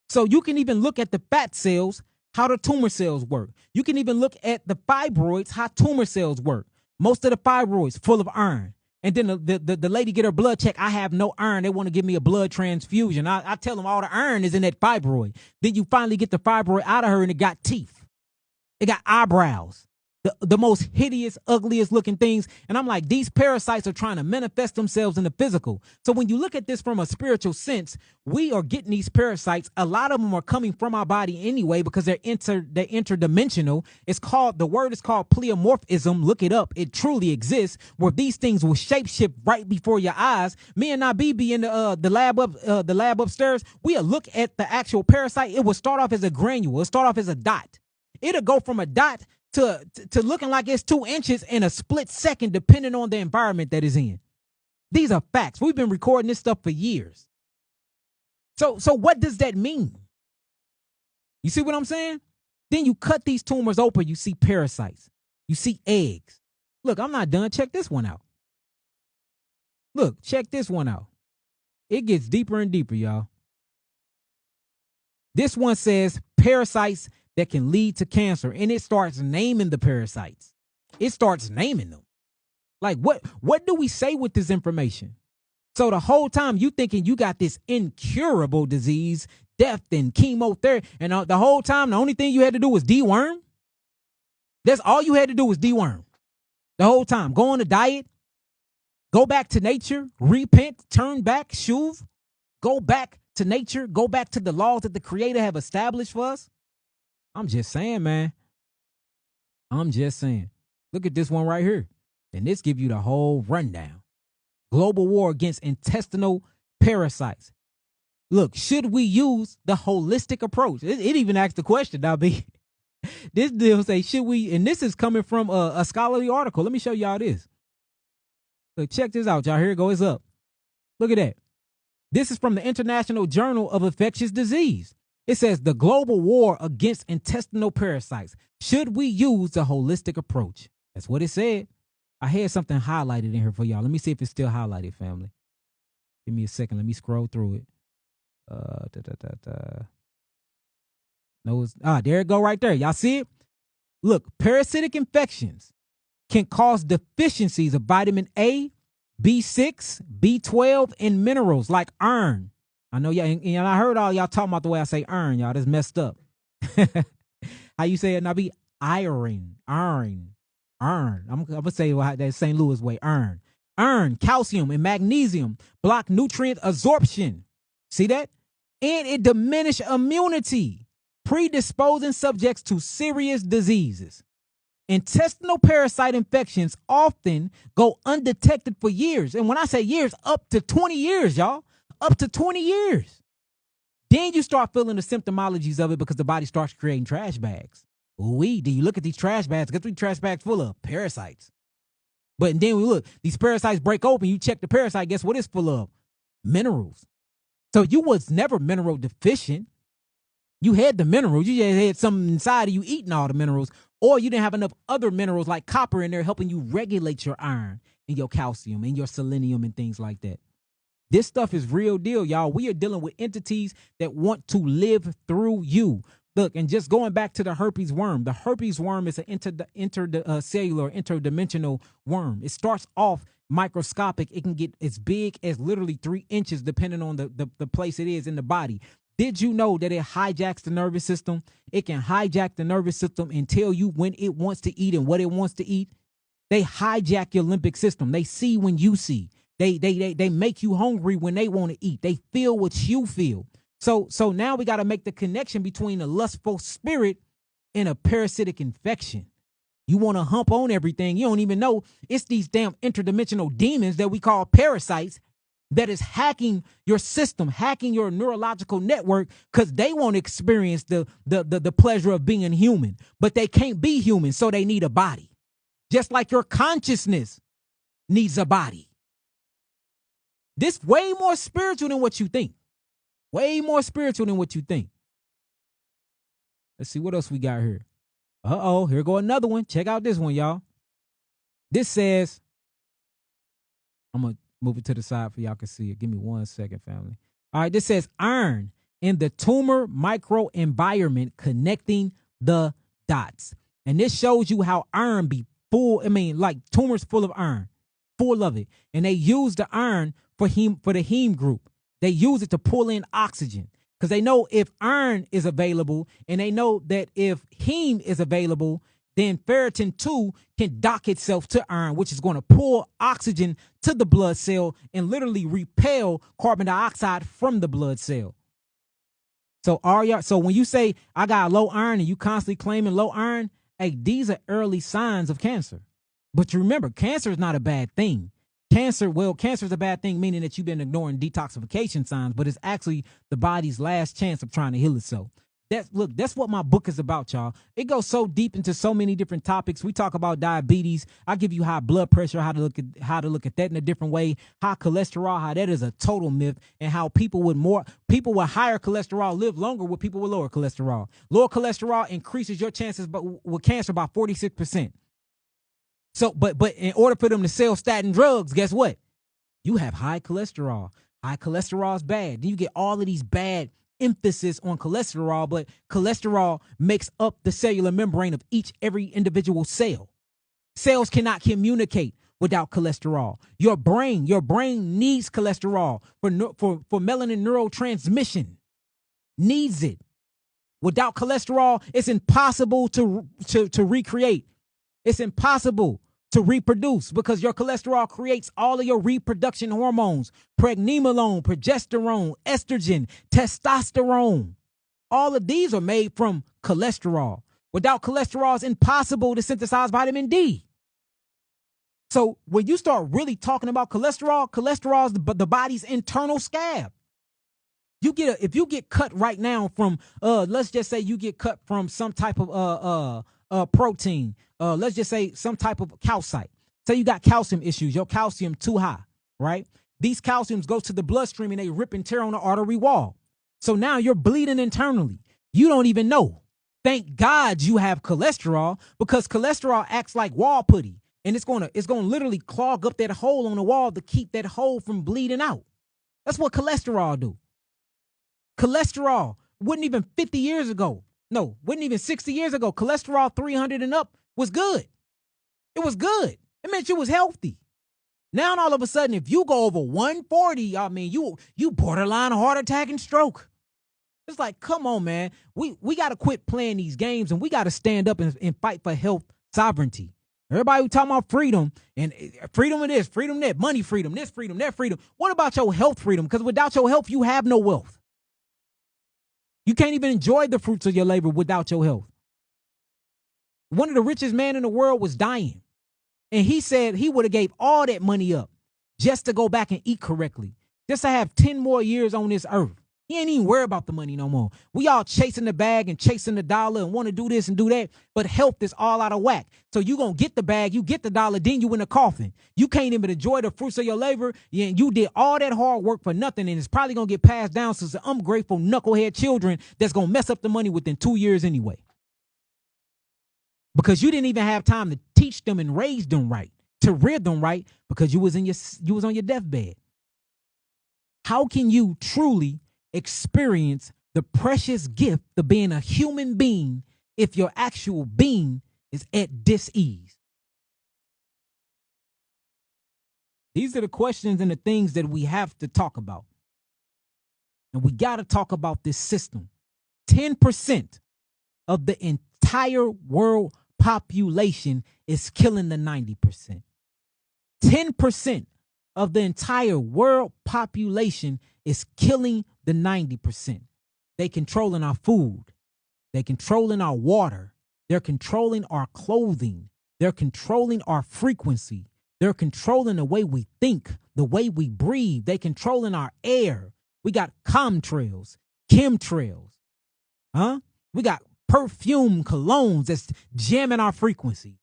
So you can even look at the fat cells, how the tumor cells work. You can even look at the fibroids, how tumor cells work. Most of the fibroids full of iron. And then the lady get her blood check. I have no iron. They want to give me a blood transfusion. I tell them all the iron is in that fibroid. Then you finally get the fibroid out of her and it got teeth. It got eyebrows. The most hideous, ugliest looking things. And I'm like, these parasites are trying to manifest themselves in the physical. So when you look at this from a spiritual sense, we are getting these parasites. A lot of them are coming from our body anyway because they're interdimensional. The word is called pleomorphism. Look it up. It truly exists, where these things will shapeshift right before your eyes. Me and Nabi be in the lab upstairs. We'll look at the actual parasite. It will start off as a granule. It'll start off as a dot. It'll go from a dot to looking like it's 2 inches in a split second, depending on the environment that is in. These are facts. We've been recording this stuff for years. So what does that mean? You see what I'm saying? Then you cut these tumors open, you see parasites. You see eggs. Look, I'm not done. Check this one out. Look, check this one out. It gets deeper and deeper, y'all. This one says parasites that can lead to cancer, and it starts naming the parasites. It starts naming them. Like, what do we say with this information? So the whole time you thinking you got this incurable disease, death and chemotherapy, and the whole time the only thing you had to do was deworm? That's all you had to do was deworm. The whole time. Go on a diet, go back to nature, repent, turn back, shuv, go back to nature, go back to the laws that the Creator have established for us. I'm just saying, man. I'm just saying. Look at this one right here. And this give you the whole rundown. Global war against intestinal parasites. Look, should we use the holistic approach? It even asked the question, now, B. This deal say, should we, and this is coming from a scholarly article. Let me show y'all this. Look, check this out, y'all. Here it goes. It's up. Look at that. This is from the International Journal of Infectious Disease. It says the global war against intestinal parasites. Should we use the holistic approach? That's what it said. I had something highlighted in here for y'all. Let me see if it's still highlighted, family. Give me a second. Let me scroll through it. No, there it go right there. Y'all see it? Look, parasitic infections can cause deficiencies of vitamin A, B6, B12, and minerals like iron. I know y'all, and I heard all y'all talking about the way I say iron, y'all. That's messed up. How you say it, Nabi? Iron. I'm gonna say that St. Louis way. Iron, calcium, and magnesium block nutrient absorption. See that? And it diminish immunity, predisposing subjects to serious diseases. Intestinal parasite infections often go undetected for years. And when I say years, up to 20 years, y'all. Up to 20 years. Then you start feeling the symptomologies of it because the body starts creating trash bags. Do you look at these trash bags? Get 3 trash bags full of parasites. But then we look, these parasites break open. You check the parasite, guess what it's full of? Minerals. So you was never mineral deficient. You had the minerals. You just had something inside of you eating all the minerals. Or you didn't have enough other minerals like copper in there helping you regulate your iron and your calcium and your selenium and things like that. This stuff is real deal, y'all. We are dealing with entities that want to live through you. Look, and just going back to the herpes worm. The herpes worm is an intercellular, interdimensional worm. It starts off microscopic. It can get as big as literally 3 inches depending on the place it is in the body. Did you know that it hijacks the nervous system? It can hijack the nervous system and tell you when it wants to eat and what it wants to eat. They hijack your limbic system. They see when you see. They make you hungry when they want to eat. They feel what you feel. So now we got to make the connection between a lustful spirit and a parasitic infection. You want to hump on everything. You don't even know it's these damn interdimensional demons that we call parasites that is hacking your system, hacking your neurological network because they want to experience the pleasure of being human, but they can't be human, so they need a body. Just like your consciousness needs a body. This way more spiritual than what you think. Way more spiritual than what you think. Let's see what else we got here. Here go another one. Check out this one, y'all. This says, I'm going to move it to the side for y'all can see it. Give me 1 second, family. All right, this says iron in the tumor microenvironment connecting the dots. And this shows you how iron be full. Like tumors full of iron, full of it. And they use the iron for the heme group. They use it to pull in oxygen because they know if iron is available and they know that if heme is available, then ferritin 2 can dock itself to iron, which is going to pull oxygen to the blood cell and literally repel carbon dioxide from the blood cell. So when you say I got low iron and you constantly claiming low iron, hey, these are early signs of cancer. But you remember, cancer is not a bad thing. Cancer is a bad thing, meaning that you've been ignoring detoxification signs, but it's actually the body's last chance of trying to heal itself. That's what my book is about, y'all. It goes so deep into so many different topics. We talk about diabetes. I give you high blood pressure, how to look at that in a different way. High cholesterol, how that is a total myth, and how people with higher cholesterol live longer with people with lower cholesterol. Lower cholesterol increases your chances with cancer by 46%. So, but in order for them to sell statin drugs, guess what? You have high cholesterol. High cholesterol is bad. Then you get all of these bad emphasis on cholesterol, but cholesterol makes up the cellular membrane of every individual cell. Cells cannot communicate without cholesterol. Your brain needs cholesterol for melanin neurotransmission. Needs it. Without cholesterol, it's impossible to recreate. It's impossible to reproduce because your cholesterol creates all of your reproduction hormones, pregnenolone, progesterone, estrogen, testosterone. All of these are made from cholesterol. Without cholesterol, it's impossible to synthesize vitamin D. So when you start really talking about cholesterol is the body's internal scab. If you get cut right now from let's just say you get cut from some type of protein, let's just say some type of calcite. Say you got calcium issues, your calcium too high, right? These calciums go to the bloodstream and they rip and tear on the artery wall. So now you're bleeding internally. You don't even know. Thank God you have cholesterol, because cholesterol acts like wall putty, and it's gonna literally clog up that hole on the wall to keep that hole from bleeding out. That's what cholesterol do. Cholesterol wasn't even 50 years ago. No, wasn't even 60 years ago. Cholesterol 300 and up was good. It was good. It meant you was healthy. Now all of a sudden, if you go over 140, I mean, you borderline heart attack and stroke. It's like, come on, man. We got to quit playing these games, and we got to stand up and fight for health sovereignty. Everybody who talking about freedom and freedom of this, freedom that, money freedom, this freedom, that freedom. What about your health freedom? Because without your health, you have no wealth. You can't even enjoy the fruits of your labor without your health. One of the richest men in the world was dying, and he said he would have gave all that money up just to go back and eat correctly, just to have 10 more years on this earth. He ain't even worried about the money no more. We all chasing the bag and chasing the dollar and want to do this and do that, but health is all out of whack. So you going to get the bag, you get the dollar, then you in a coffin. You can't even enjoy the fruits of your labor. You did all that hard work for nothing, and it's probably going to get passed down to some ungrateful knucklehead children that's going to mess up the money within 2 years anyway. Because you didn't even have time to teach them and raise them right, to rear them right, because you was on your deathbed. How can you truly experience the precious gift of being a human being if your actual being is at dis-ease? These are the questions and the things that we have to talk about. And we got to talk about this system. 10% of the entire world population is killing the 90%. 10% of the entire world population is killing the 90%. They controlling our food. They controlling our water. They're controlling our clothing. They're controlling our frequency. They're controlling the way we think, the way we breathe. They controlling our air. We got chemtrails. We got perfume colognes that's jamming our frequency.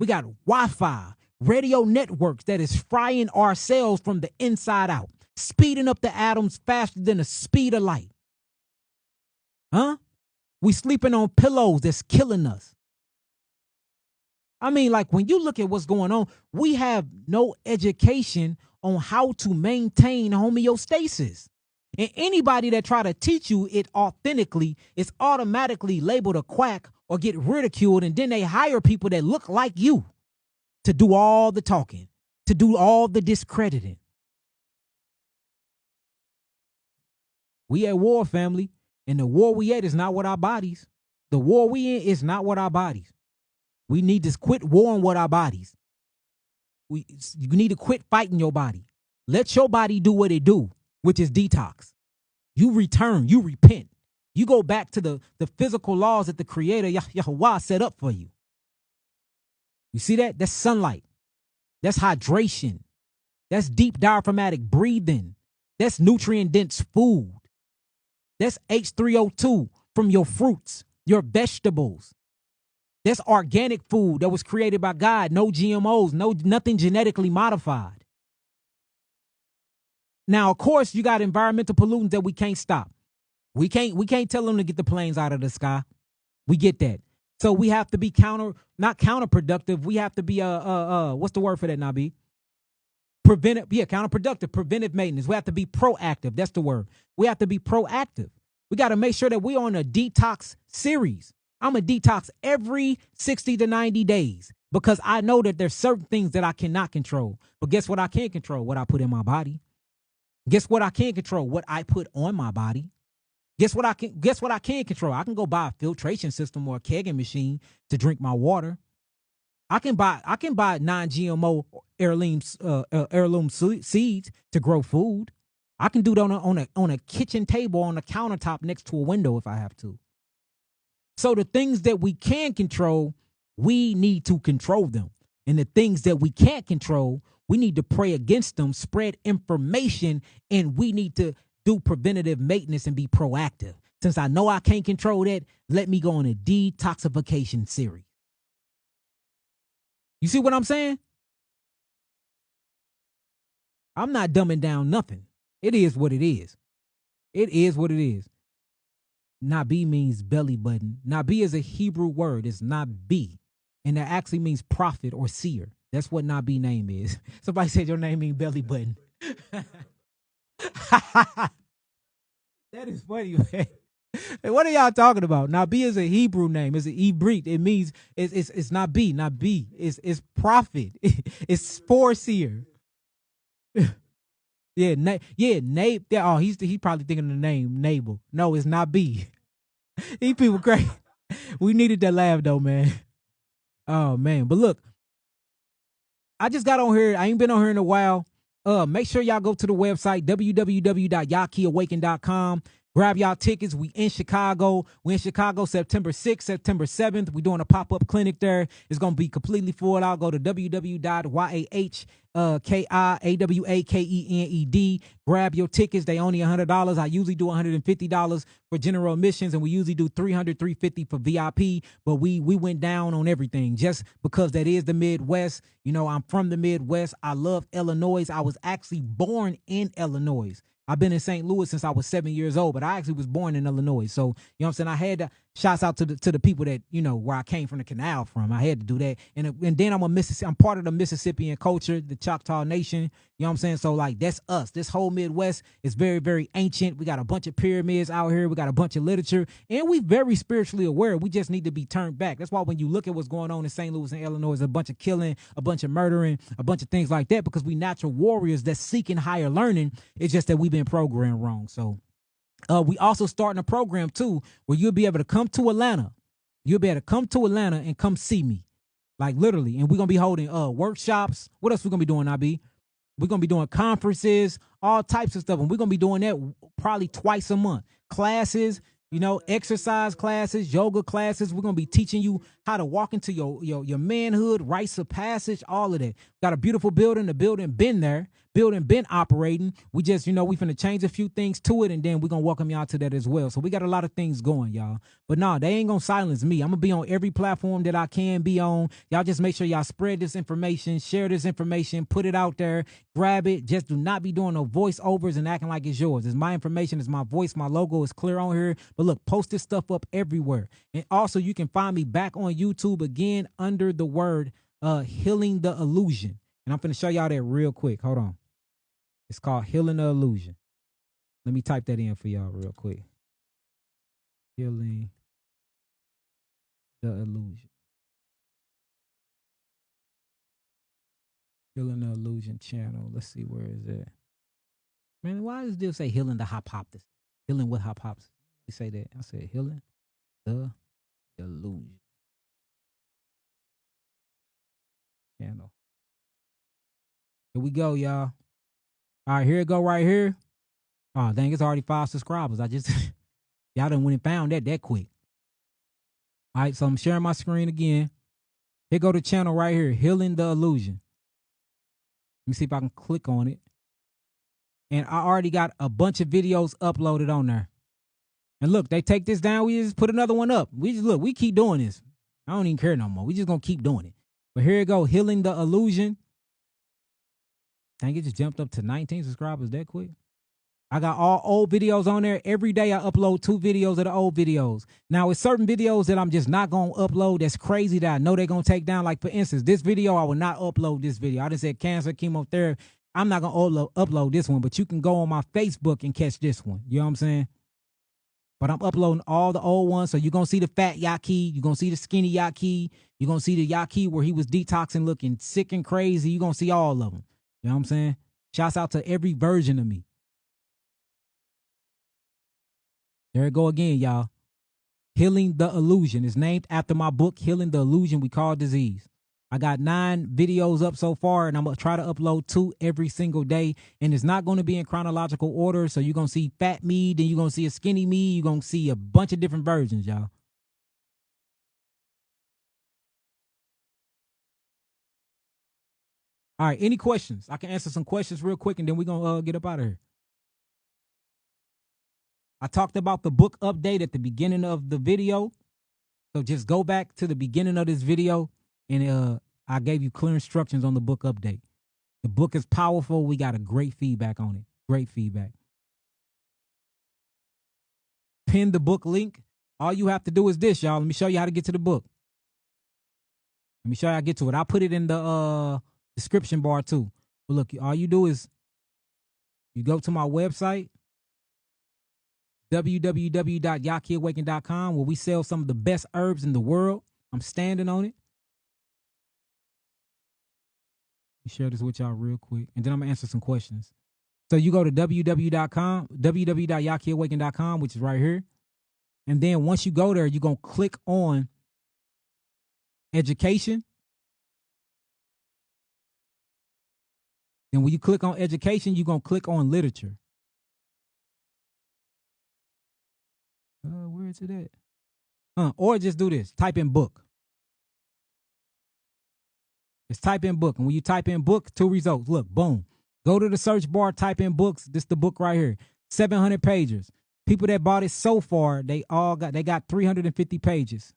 We got Wi-Fi, radio networks that is frying our cells from the inside out, speeding up the atoms faster than the speed of light. We sleeping on pillows that's killing us. I mean, like, when you look at what's going on, we have no education on how to maintain homeostasis. And anybody that try to teach you it authentically is automatically labeled a quack or get ridiculed, and then they hire people that look like you to do all the talking, to do all the discrediting. We at war, family, and the war we at is not with our bodies. The war we in is not with our bodies. We need to quit warring with our bodies. You need to quit fighting your body. Let your body do what it do, which is detox. You return, you repent. You go back to the physical laws that the Creator, Yahweh, set up for you. You see that? That's sunlight. That's hydration. That's deep diaphragmatic breathing. That's nutrient-dense food. That's H3O2 from your fruits, your vegetables. That's organic food that was created by God. No GMOs, nothing genetically modified. Now, of course, you got environmental pollutants that we can't stop. We can't tell them to get the planes out of the sky. We get that. So we have to be not counterproductive. We have to be what's the word for that, Nabi? Counterproductive, preventive maintenance. We have to be proactive. That's the word. We have to be proactive. We got to make sure that we're on a detox series. I'm a detox every 60 to 90 days because I know that there's certain things that I cannot control. But guess what I can control? What I put in my body. Guess what I can't control? What I put on my body. Guess what I can control? I can go buy a filtration system or a kegging machine to drink my water. I can buy non-GMO heirloom seeds to grow food. I can do that on a kitchen table on a countertop next to a window if I have to. So the things that we can control, we need to control them. And the things that we can't control, we need to pray against them, spread information, and we need to do preventative maintenance and be proactive. Since I know I can't control that, let me go on a detoxification series. You see what I'm saying? I'm not dumbing down nothing. It is what it is. It is what it is. Nabi means belly button. Nabi is a Hebrew word. It's Nabi. And that actually means prophet or seer. That's what Nabi name is. Somebody said your name means belly button. That is funny, man. What are y'all talking about? Nabi is a Hebrew name. It's an Ibrit. It means it's Nabi. Nabi. It's prophet. It's foreseer. Oh, he's probably thinking of the name Nabal. No, it's Nabi. These people crazy. We needed that laugh though, man. Oh man, but look, I just got on here. I ain't been on here in a while. Make sure y'all go to the website www.yakiawaken.com. Grab y'all tickets. We in Chicago. We in Chicago September 6th, September 7th. We doing a pop-up clinic there. It's going to be completely full. I'll go to www.yahawakened. Grab your tickets. They only $100. I usually do $150 for general admissions, and we usually do $300, $350 for VIP. But we went down on everything just because that is the Midwest. You know, I'm from the Midwest. I love Illinois. I was actually born in Illinois. I've been in St. Louis since I was 7 years old, but I actually was born in Illinois. So, you know what I'm saying? I had to, shouts out to the people that, you know, where I came from the canal from. I had to do that. And then I'm part of the Mississippian culture, the Choctaw Nation. You know what I'm saying? So, like, that's us. This whole Midwest is very, very ancient. We got a bunch of pyramids out here. We got a bunch of literature. And we very spiritually aware. We just need to be turned back. That's why when you look at what's going on in St. Louis and Illinois, there's a bunch of killing, a bunch of murdering, a bunch of things like that, because we natural warriors that's seeking higher learning. It's just that we've been programmed wrong. So we also starting a program too where you'll be able to come to Atlanta. You'll be able to come to Atlanta and come see me. Like literally. And we're gonna be holding workshops. What else we gonna be doing, IB? We're gonna be doing conferences, all types of stuff. And we're gonna be doing that probably twice a month. Classes, you know, exercise classes, yoga classes. We're gonna be teaching you how to walk into your manhood, rites of passage, all of that. Got a beautiful building. The building been there. Building been operating. We just, you know, we finna change a few things to it, and then we're gonna welcome y'all to that as well. So we got a lot of things going, y'all. But nah, they ain't gonna silence me. I'm gonna be on every platform that I can be on. Y'all just make sure y'all spread this information, share this information, put it out there, grab it. Just do not be doing no voiceovers and acting like it's yours. It's my information, it's my voice, my logo is clear on here. But look, post this stuff up everywhere. And also you can find me back on YouTube again under the word Healing the Illusion. And I'm finna show y'all that real quick. Hold on. It's called Healing the Illusion. Let me type that in for y'all real quick. Healing the Illusion. Healing the Illusion channel. Let's see, where is that? Man, why does this say Healing the Hypothesis? Healing with Hypothesis. You say that. I said Healing the Illusion channel. Here we go, y'all. All right, here it go right here. Oh, dang, it's already 5 subscribers. I just, y'all done went and found that quick. All right, so I'm sharing my screen again. Here go the channel right here, Healing the Illusion. Let me see if I can click on it. And I already got a bunch of videos uploaded on there. And look, they take this down, we just put another one up. We keep doing this. I don't even care no more. We just gonna keep doing it. But here it go, Healing the Illusion. Dang, it just jumped up to 19 subscribers that quick. I got all old videos on there. Every day I upload 2 videos of the old videos. Now, it's certain videos that I'm just not going to upload that's crazy that I know they're going to take down. Like, for instance, this video, I will not upload this video. I just said cancer, chemotherapy. I'm not going to upload this one, but you can go on my Facebook and catch this one. You know what I'm saying? But I'm uploading all the old ones. So you're going to see the fat Yahki. You're going to see the skinny Yahki. You're going to see the Yahki where he was detoxing looking sick and crazy. You're going to see all of them. You know what I'm saying? Shouts out to every version of me. There it go again, y'all. Healing the Illusion is named after my book, Healing the Illusion We Call Disease. I got 9 videos up so far, and I'm going to try to upload 2 every single day. And it's not going to be in chronological order. So you're going to see fat me, then you're going to see a skinny me. You're going to see a bunch of different versions, y'all. All right, any questions? I can answer some questions real quick, and then we're going to get up out of here. I talked about the book update at the beginning of the video. So just go back to the beginning of this video, and I gave you clear instructions on the book update. The book is powerful. We got a great feedback on it. Great feedback. Pin the book link. All you have to do is this, y'all. Let me show you how to get to the book. Let me show you how to get to it. I'll put it in the description bar too. But look, all you do is you go to my website, www.yahkiawaken.com, where we sell some of the best herbs in the world. I'm standing on it. Let me share this with y'all real quick, and then I'm going to answer some questions. So you go to www.yahkiawaken.com, which is right here. And then once you go there, you're going to click on education. And when you click on education, you're going to click on literature. Where is it at? Or just do this. Type in book. Just type in book. And when you type in book, 2 results. Look, boom. Go to the search bar, type in books. This is the book right here. 700 pages. People that bought it so far, they got 350 pages.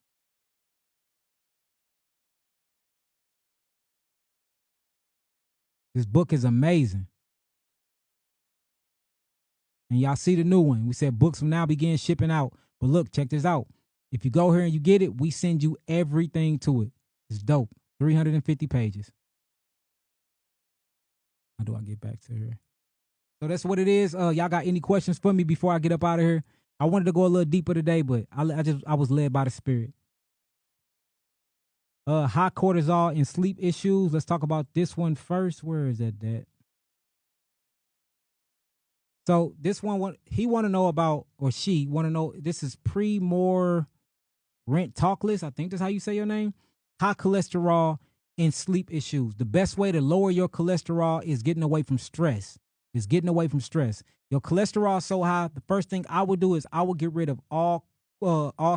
This book is amazing. And y'all see the new one. We said books will now begin shipping out. But look, check this out. If you go here and you get it, we send you everything to it. It's dope. 350 pages. How do I get back to here? So that's what it is. Y'all got any questions for me before I get up out of here? I wanted to go a little deeper today, but I was led by the Spirit. High cortisol and sleep issues. Let's talk about this one first. Where is that? So this one, he want to know about, or she want to know, this is More Rent Talkless. I think that's how you say your name. High cholesterol and sleep issues. The best way to lower your cholesterol is getting away from stress. Your cholesterol is so high, the first thing I would do is I would get rid of all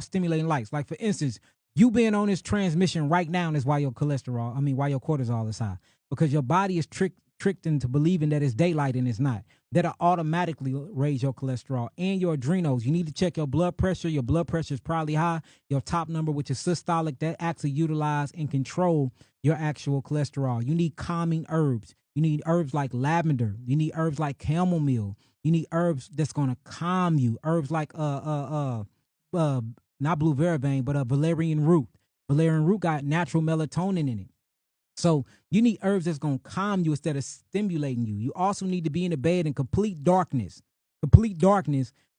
stimulating lights. Like for instance, you being on this transmission right now is why your cortisol is high. Because your body is tricked into believing that it's daylight and it's not. That'll automatically raise your cholesterol and your adrenals. You need to check your blood pressure. Your blood pressure is probably high. Your top number, which is systolic, that actually utilize and control your actual cholesterol. You need calming herbs. You need herbs like lavender. You need herbs like chamomile. You need herbs that's gonna calm you. Herbs like not blue vervain, but valerian root. Valerian root got natural melatonin in it. So you need herbs that's going to calm you instead of stimulating you. You also need to be in the bed in complete darkness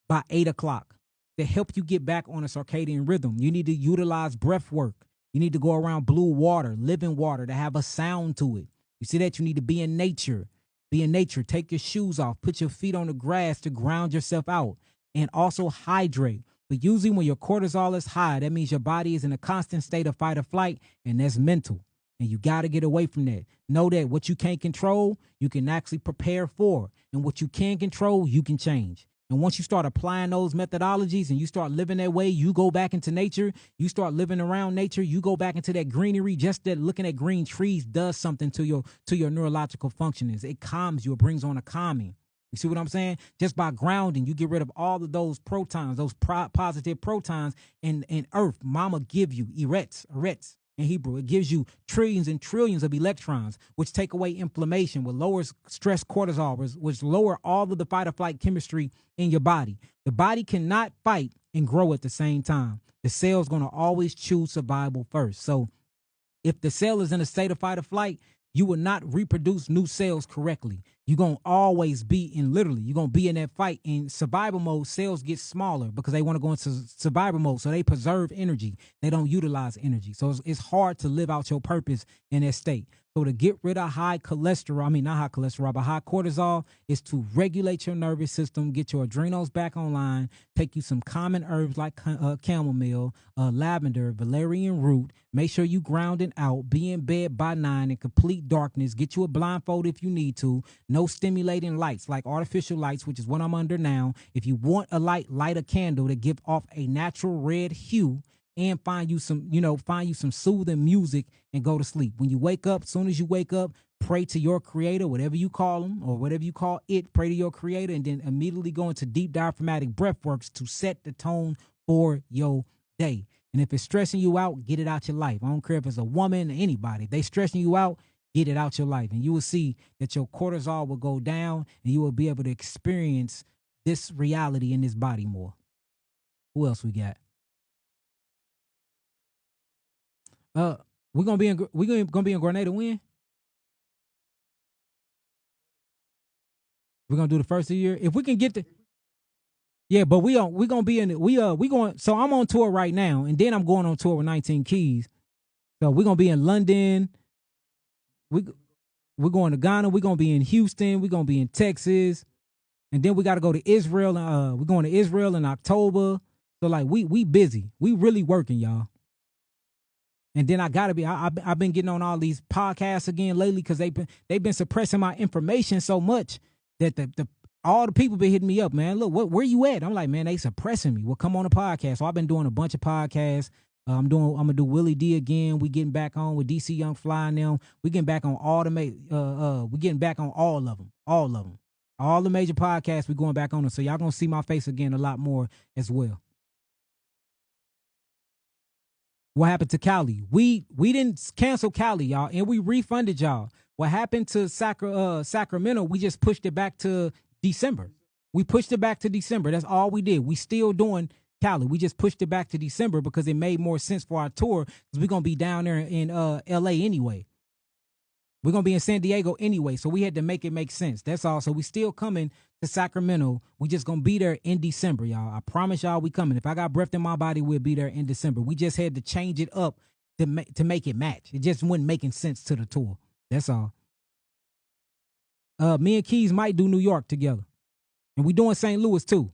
by 8 o'clock to help you get back on a circadian rhythm. You need to utilize breath work. You need to go around blue water, living water, to have a sound to it. You see that? You need to be in nature. Take your shoes off. Put your feet on the grass to ground yourself out. And also hydrate. But usually when your cortisol is high, that means your body is in a constant state of fight or flight, and that's mental. And you got to get away from that. Know that what you can't control, you can actually prepare for. And what you can control, you can change. And once you start applying those methodologies and you start living that way, you go back into nature, you start living around nature, you go back into that greenery. Just that looking at green trees does something to your neurological functionings. It calms you. It brings on a calming. You see what I'm saying? Just by grounding, you get rid of all of those protons, those positive protons in earth. Mama give you erets. In Hebrew, it gives you trillions and trillions of electrons, which take away inflammation, which lowers stress cortisol, which lower all of the fight or flight chemistry in your body. The body cannot fight and grow at the same time. The cell's going to always choose survival first. So if the cell is in a state of fight or flight, you will not reproduce new cells correctly. You're going to always be you're going to be in that fight. In survival mode, cells get smaller because they want to go into survival mode. So they preserve energy. They don't utilize energy. So it's hard to live out your purpose in that state. So to get rid of high cholesterol, not high cholesterol, but high cortisol, is to regulate your nervous system, get your adrenals back online, take you some common herbs like chamomile, lavender, valerian root. Make sure you grounding out, be in bed by 9 in complete darkness. Get you a blindfold if you need to. No stimulating lights like artificial lights, which is what I'm under now. If you want a light a candle to give off a natural red hue, and find you some soothing music and go to sleep. When you wake up, soon as you wake up, pray to your creator, whatever you call him or whatever you call it, pray to your creator, and then immediately go into deep diaphragmatic breath works to set the tone for your day. And if it's stressing you out, get it out your life. I don't care if it's a woman or anybody. If they stressing you out, get it out your life. And you will see that your cortisol will go down and you will be able to experience this reality in this body more. Who else we got? We're gonna be in Grenada when? We're gonna do the first of the year. If we can get the but we gonna be in we going, so I'm on tour right now, and then I'm going on tour with 19 Keys. So we're gonna be in London. We're going to Ghana, we're gonna be in Houston, we're gonna be in Texas, and then we gotta go to Israel. We're going to Israel in October. So like we busy. We really working, y'all. And then I gotta be. I've been getting on all these podcasts again lately because they've been suppressing my information so much that the all the people been hitting me up, man. Look, where you at? I'm like, man, they suppressing me. Well, come on the podcast. So I've been doing a bunch of podcasts. I'm gonna do Willie D again. We getting back on with DC Young Fly and them. We getting back on all the we getting back on all of them. All the major podcasts. We going back on them. So y'all gonna see my face again a lot more as well. What happened to Cali? We didn't cancel Cali, y'all, and we refunded y'all. What happened to Sacramento? We just pushed it back to December. We pushed it back to December. That's all we did. We still doing Cali. We just pushed it back to December because it made more sense for our tour because we're gonna be down there in LA anyway. We're gonna be in San Diego anyway, so we had to make it make sense. That's all. So we still coming to Sacramento. We just gonna be there in December, y'all. I promise y'all we coming. If I got breath in my body, we'll be there in December. We just had to change it up to make it match. It just wasn't making sense to the tour. That's all. Me and Keys might do New York together, and we doing St. Louis too.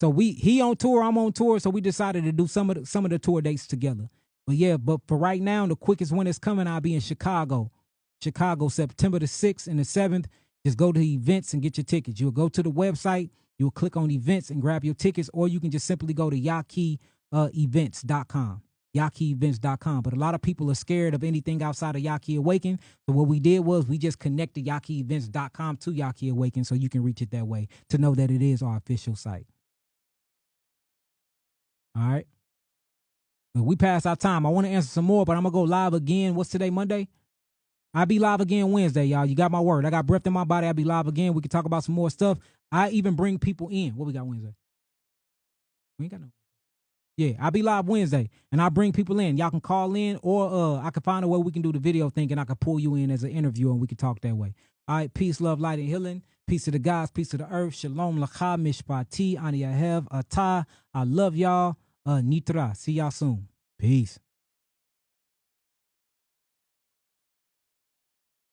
So he on tour, I'm on tour, so we decided to do some of the tour dates together. But yeah, but for right now, the quickest one that's coming, I'll be in Chicago, September the 6th and the 7th. Just go to events and get your tickets. You'll go to the website, you'll click on events and grab your tickets, or you can just simply go to Yahki events.com. YahkiEvents.com. But a lot of people are scared of anything outside of Yahki Awaken. So what we did was we just connected YahkiEvents.com to Yahki Awaken so you can reach it that way to know that it is our official site. All right. We passed our time. I want to answer some more, but I'm going to go live again. What's today, Monday? I'll be live again Wednesday, y'all. You got my word. I got breath in my body. I'll be live again. We can talk about some more stuff. I even bring people in. What we got Wednesday? We ain't got no. Yeah, I'll be live Wednesday, and I'll bring people in. Y'all can call in, or I can find a way we can do the video thing, and I can pull you in as an interview, and we can talk that way. All right, peace, love, light, and healing. Peace to the gods, peace to the earth. Shalom, lacha, mishpati, ani ahev, atah. I love y'all. Nitra. See y'all soon. Peace.